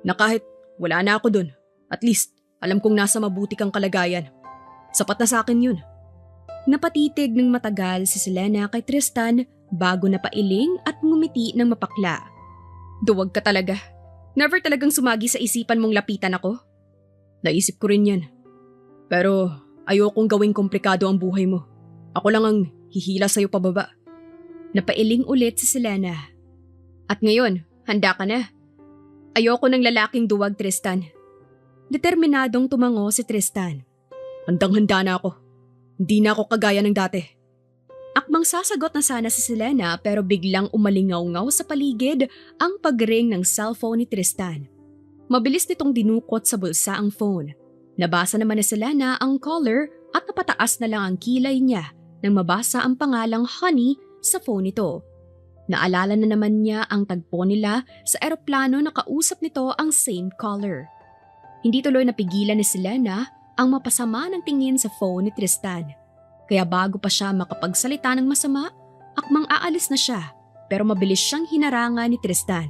Na kahit wala na ako dun, at least alam kong nasa mabuti kang kalagayan. Sapat na sa akin yun. Napatitig ng matagal si Selena kay Tristan bago napailing at ngumiti ng mapakla. Duwag ka talaga. Never talagang sumagi sa isipan mong lapitan ako. Naisip ko rin yan. Pero ayokong gawing komplikado ang buhay mo. Ako lang ang hihila sa'yo pababa. Napailing ulit si Selena. At ngayon, handa ka na. Ayoko ng lalaking duwag, Tristan. Determinadong tumango si Tristan. Handang-handa na ako. Hindi na ako kagaya ng dati. Akmang sasagot na sana si Selena pero biglang umalingaw-ngaw sa paligid ang pagring ng cellphone ni Tristan. Mabilis nitong dinukot sa bulsa ang phone. Nabasa naman ni Selena ang caller at napataas na lang ang kilay niya nang mabasa ang pangalang Honey sa phone nito. Naalala na naman niya ang tagpo nila sa eroplano na kausap nito ang same caller. Hindi tuloy napigilan ni Selena ang mapasama ng tingin sa phone ni Tristan. Kaya bago pa siya makapagsalita ng masama, akmang aalis na siya pero mabilis siyang hinarangan ni Tristan.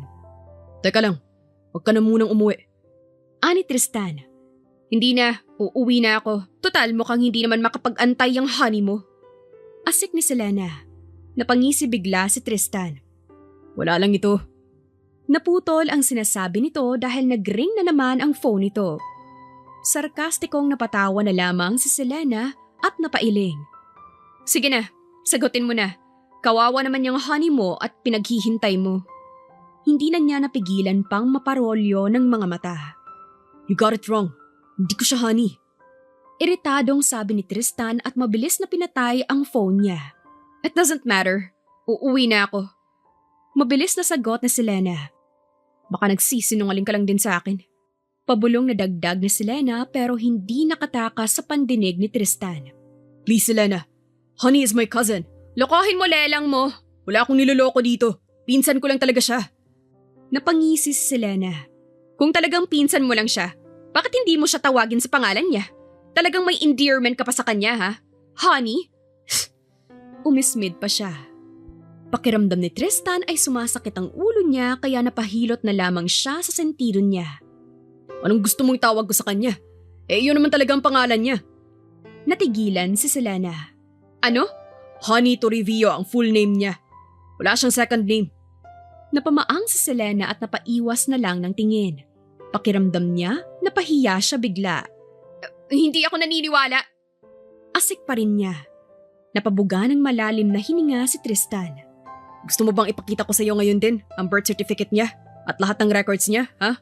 Teka lang, huwag ka na munang umuwi. Ani Tristan, hindi na, uuwi na ako. Total mukhang hindi naman makapag-antay ang honey mo. Asik ni Selena. Napangisi bigla si Tristan. Wala lang ito. Naputol ang sinasabi nito dahil nag-ring na naman ang phone nito. Sarkastikong napatawa na lamang si Selena at napailing. Sige na, sagutin mo na. Kawawa naman yung honey mo at pinaghihintay mo. Hindi na niya napigilan pang maparolyo ng mga mata. You got it wrong. Hindi ko siya honey. Iritadong sabi ni Tristan at mabilis na pinatay ang phone niya. It doesn't matter. Uuwi na ako. Mabilis na sagot ni Selena. Baka nagsisinungaling ka lang din sa akin. Pabulong na dagdag ni Selena pero hindi nakatakas sa pandinig ni Tristan. Please Selena, Honey is my cousin. Lokohin mo lelang mo. Wala akong niloloko dito. Pinsan ko lang talaga siya. Napangisi si Selena. Kung talagang pinsan mo lang siya, bakit hindi mo siya tawagin sa pangalan niya? Talagang may endearment ka pa sa kanya ha? Honey? Umismid pa siya. Pakiramdam ni Tristan ay sumasakit ang ulo niya kaya napahilot na lamang siya sa sentido niya. Anong gusto mong itawag ko sa kanya? Eh, yun naman talaga ang pangalan niya. Natigilan si Selena. Ano? Honey Toribio ang full name niya. Wala siyang second name. Napamaang si Selena at napaiwas na lang ng tingin. Pakiramdam niya, napahiya siya bigla. Hindi ako naniniwala. Asik pa rin niya. Napabuga ng malalim na hininga si Tristan. Gusto mo bang ipakita ko sa iyo ngayon din ang birth certificate niya at lahat ng records niya, ha?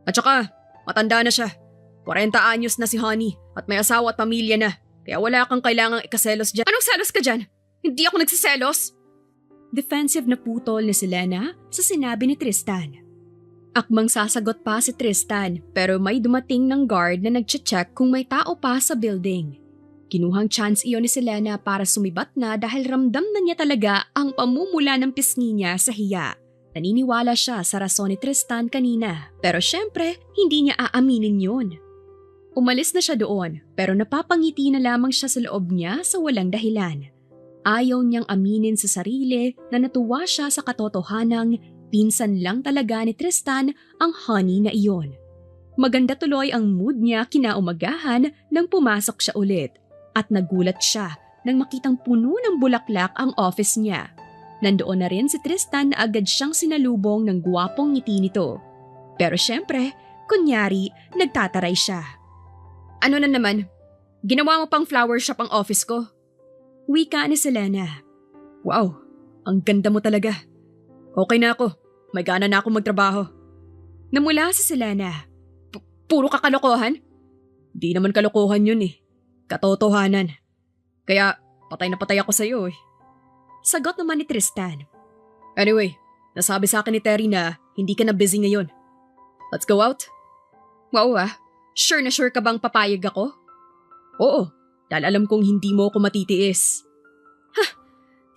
At saka, matanda na siya. 40 anyos na si Honey at may asawa at pamilya na. Kaya wala kang kailangang ikaselos dyan. Anong selos ka dyan? Hindi ako nagsiselos. Defensive na putol ni Selena sa sinabi ni Tristan. Akmang sasagot pa si Tristan pero may dumating ng guard na nagche-check kung may tao pa sa building. Kinuhang chance iyon ni Selena para sumibat na dahil ramdam na niya talaga ang pamumula ng pisngi niya sa hiya. Naniniwala siya sa rason ni Tristan kanina pero syempre hindi niya aaminin yun. Umalis na siya doon pero napapangiti na lamang siya sa loob niya sa walang dahilan. Ayaw niyang aminin sa sarili na natuwa siya sa katotohanang pinsan lang talaga ni Tristan ang honey na iyon. Maganda tuloy ang mood niya kinaumagahan nang pumasok siya ulit at nagulat siya nang makitang puno ng bulaklak ang office niya. Nandoon na rin si Tristan na agad siyang sinalubong ng gwapong ngiti nito. Pero syempre, kunyari, nagtataray siya. Ano na naman? Ginawa mo pang flower shop ang office ko? Wika ni Selena. Wow, ang ganda mo talaga. Okay na ako. May gana na ako magtrabaho. Namula si Selena. Puro ka kalokohan? Di naman kalokohan yun eh. Katotohanan. Kaya patay na patay ako sa'yo eh. Sagot naman ni Tristan. Anyway, nasabi sa akin ni Terry na hindi ka na busy ngayon. Let's go out? Wow sure na sure ka bang papayag ako? Oo, dahil alam kong hindi mo ako matitiis.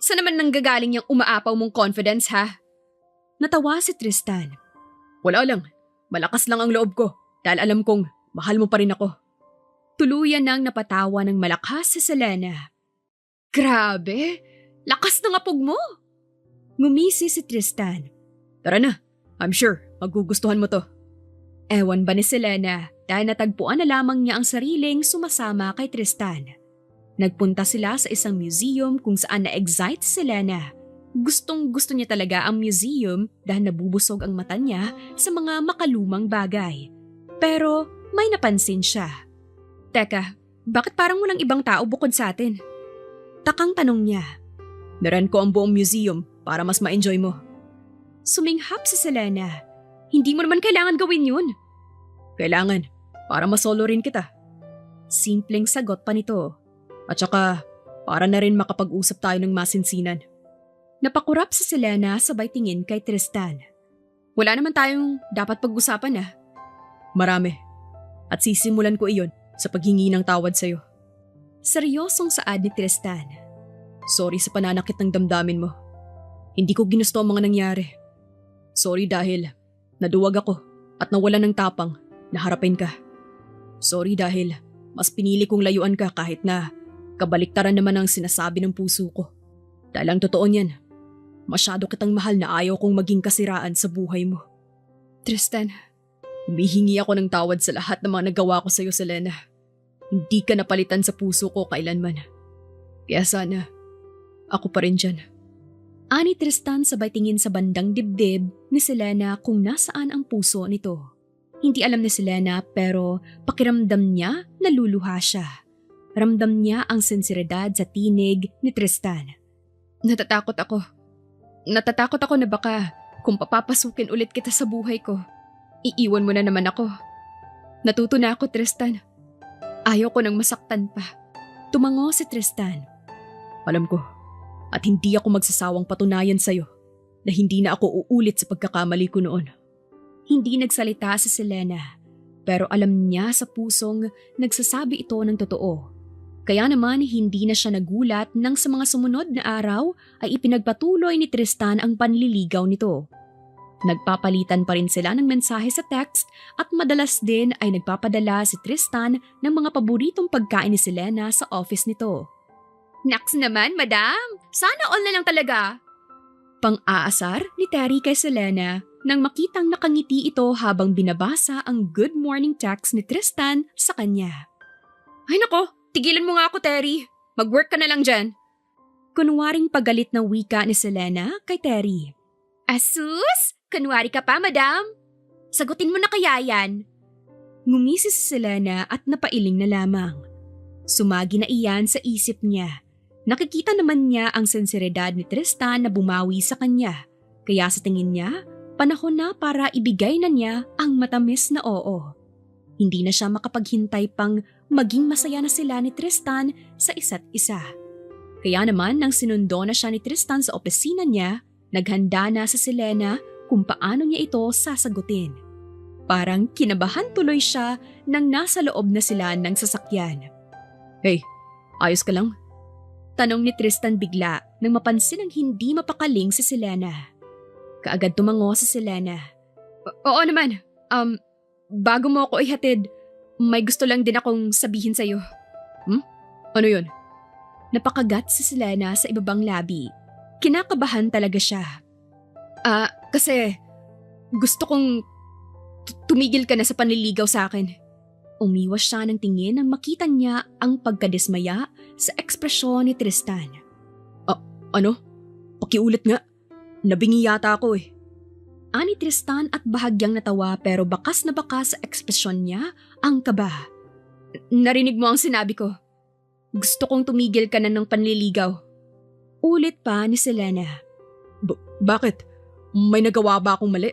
Saan naman nanggagaling yung umaapaw mong confidence ha? Natawa si Tristan. Wala lang, malakas lang ang loob ko dahil alam kong mahal mo pa rin ako. Tuluyan nang napatawa ng malakas si Selena. Grabe, lakas ng apog mo! Ngumisi si Tristan. Tara na, I'm sure magugustuhan mo to. Ewan ba ni Selena dahil natagpuan na lamang niya ang sariling sumasama kay Tristan. Nagpunta sila sa isang museum kung saan na-excite si Selena. Gustong gusto niya talaga ang museum dahil nabubusog ang mata niya sa mga makalumang bagay. Pero may napansin siya. Teka, bakit parang walang ibang tao bukod sa atin? Takang tanong niya. Naran ko ang buong museum para mas ma-enjoy mo. Suminghap si Selena. Hindi mo naman kailangan gawin yun. Kailangan, para masolo rin kita. Simpleng sagot pa nito. At saka, para na rin makapag-usap tayo ng masinsinan. Napakurap si Selena sabay tingin kay Tristan. Wala naman tayong dapat pag-usapan ah. Marami. At sisimulan ko iyon sa paghingi ng tawad sa'yo. Seryosong saad ni Tristan. Sorry sa pananakit ng damdamin mo. Hindi ko ginusto ang mga nangyari. Sorry dahil naduwag ako at nawalan ng tapang na harapin ka. Sorry dahil mas pinili kong layuan ka kahit na kabaliktaran naman ang sinasabi ng puso ko. Dahil ang totoo niyan, masyado kitang mahal na ayaw kong maging kasiraan sa buhay mo. Tristan, humihingi ako ng tawad sa lahat ng mga nagawa ko sa iyo, Selena. Hindi ka napalitan sa puso ko kailanman. Kaya sana, ako pa rin dyan. Ani Tristan sabay tingin sa bandang dibdib ni Selena kung nasaan ang puso nito. Hindi alam ni Selena pero pakiramdam niya naluluha siya. Ramdam niya ang sinseridad sa tinig ni Tristan. Natatakot ako. Natatakot ako na baka kung papapasukin ulit kita sa buhay ko, iiwan mo na naman ako. Natuto na ako, Tristan. Ayaw ko nang masaktan pa. Tumango si Tristan. Alam ko, at hindi ako magsasawang patunayan sa'yo na hindi na ako uulit sa pagkakamali ko noon. Hindi nagsalita si Selena, pero alam niya sa pusong nagsasabi ito ng totoo. Kaya naman hindi na siya nagulat nang sa mga sumunod na araw ay ipinagpatuloy ni Tristan ang panliligaw nito. Nagpapalitan pa rin sila ng mensahe sa text at madalas din ay nagpapadala si Tristan ng mga paboritong pagkain ni Selena sa office nito. Naks naman, madam! Sana all na lang talaga! Pang-aasar ni Terry kay Selena nang makitang nakangiti ito habang binabasa ang good morning text ni Tristan sa kanya. Ay nako, tigilan mo nga ako, Terry. Mag-work ka na lang dyan. Kunwaring pagalit na wika ni Selena kay Terry. Asus! Kunwari ka pa, madam? Sagutin mo na kaya yan. Ngumisi si Selena at napailing na lamang. Sumagi na iyan sa isip niya. Nakikita naman niya ang sinseridad ni Tristan na bumawi sa kanya. Kaya sa tingin niya, panahon na para ibigay na niya ang matamis na oo. Hindi na siya makapaghintay pang maging masaya na sila ni Tristan sa isa't isa. Kaya naman nang sinundo na siya ni Tristan sa opisina niya, naghanda na sa Selena kung paano niya ito sasagutin. Parang kinabahan tuloy siya nang nasa loob na sila ng sasakyan. Hey, ayos ka lang? Tanong ni Tristan bigla nang mapansin ang hindi mapakaling si Selena. Kaagad tumango si Selena. Oo naman, bago mo ako ihatid, may gusto lang din akong sabihin sa'yo. Ano yun? Napakagat si Selena sa ibabang labi. Kinakabahan talaga siya. Kasi gusto kong tumigil ka na sa panliligaw sa akin. Umiwas siya ng tingin nang makita niya ang pagkadismaya sa ekspresyon ni Tristan. Ano? Pakiulit nga. Nabingi yata ako eh. Ani Tristan at bahagyang natawa pero bakas na bakas sa ekspresyon niya ang kaba. Narinig mo ang sinabi ko. Gusto kong tumigil ka na ng panliligaw. Ulit pa ni Selena. Bakit? May nagawa ba akong mali?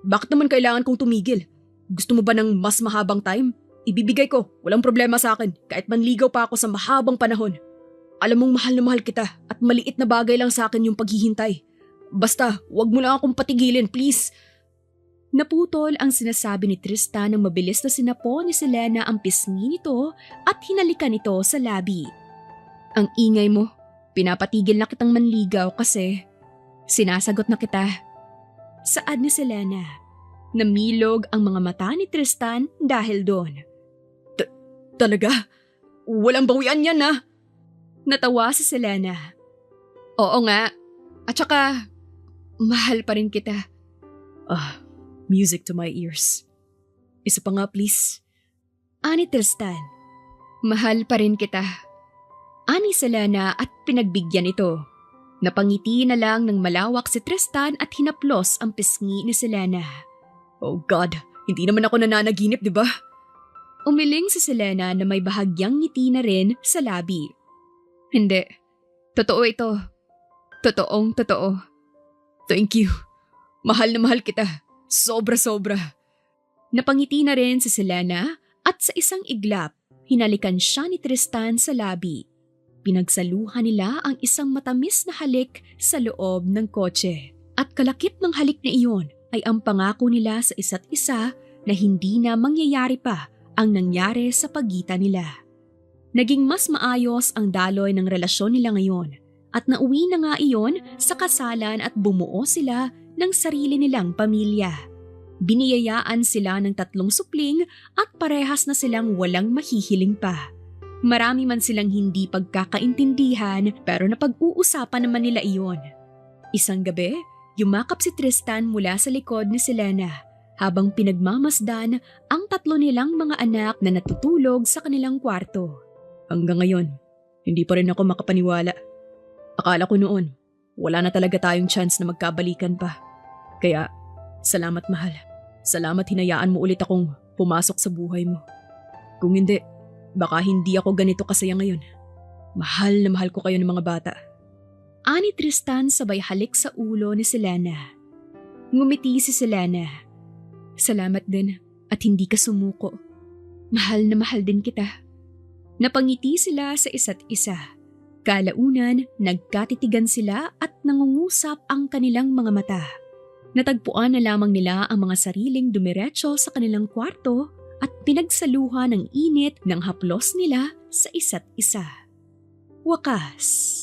Bakit naman kailangan kong tumigil? Gusto mo ba ng mas mahabang time? Ibibigay ko, walang problema sa akin kahit manligaw pa ako sa mahabang panahon. Alam mong mahal na mahal kita at maliit na bagay lang sa akin yung paghihintay. Basta, wag mo lang akong patigilin, please. Naputol ang sinasabi ni Tristan nang mabilis na sinapo ni Selena ang pisngi nito at hinalikan ito sa labi. Ang ingay mo, pinapatigil na kitang manligaw kasi sinasagot na kita. Saad ni Selena. Namilog ang mga mata ni Tristan dahil doon. Talaga? Walang bawian yan ha? Natawa si Selena. Oo nga, at saka mahal pa rin kita. Music to my ears. Isa pa nga please. Ani Tristan, mahal pa rin kita. Ani Selena at pinagbigyan ito. Napangiti na lang ng malawak si Tristan at hinaplos ang pisngi ni Selena. Oh God, hindi naman ako nananaginip, di ba? Umiling si Selena na may bahagyang ngiti na rin sa labi. Hindi. Totoo ito. Totoong totoo. Thank you. Mahal na mahal kita. Sobra-sobra. Napangiti na rin si Selena at sa isang iglap, hinalikan siya ni Tristan sa labi. Pinagsaluhan nila ang isang matamis na halik sa loob ng kotse. At kalakip ng halik na iyon ay ang pangako nila sa isa't isa na hindi na mangyayari pa ang nangyari sa pagitan nila. Naging mas maayos ang daloy ng relasyon nila ngayon at nauwi na nga iyon sa kasalan at bumuo sila ng sarili nilang pamilya. Biniyayaan sila ng 3 supling at parehas na silang walang mahihiling pa. Marami man silang hindi pagkakaintindihan pero napag-uusapan naman nila iyon. Isang gabi, yumakap si Tristan mula sa likod ni Selena habang pinagmamasdan ang 3 nilang mga anak na natutulog sa kanilang kwarto. Hanggang ngayon, hindi pa rin ako makapaniwala. Akala ko noon, wala na talaga tayong chance na magkabalikan pa. Kaya, salamat mahal. Salamat hinayaan mo ulit akong pumasok sa buhay mo. Kung hindi, baka hindi ako ganito kasaya ngayon. Mahal na mahal ko kayo ng mga bata. Ani Tristan sabay halik sa ulo ni Selena. Ngumiti si Selena. Salamat din at hindi ka sumuko. Mahal na mahal din kita. Napangiti sila sa isa't isa. Kalaunan, nagkatitigan sila at nangungusap ang kanilang mga mata. Natagpuan na lamang nila ang mga sariling dumiretso sa kanilang kwarto at pinagsaluhan ng init ng haplos nila sa isa't isa. Wakas.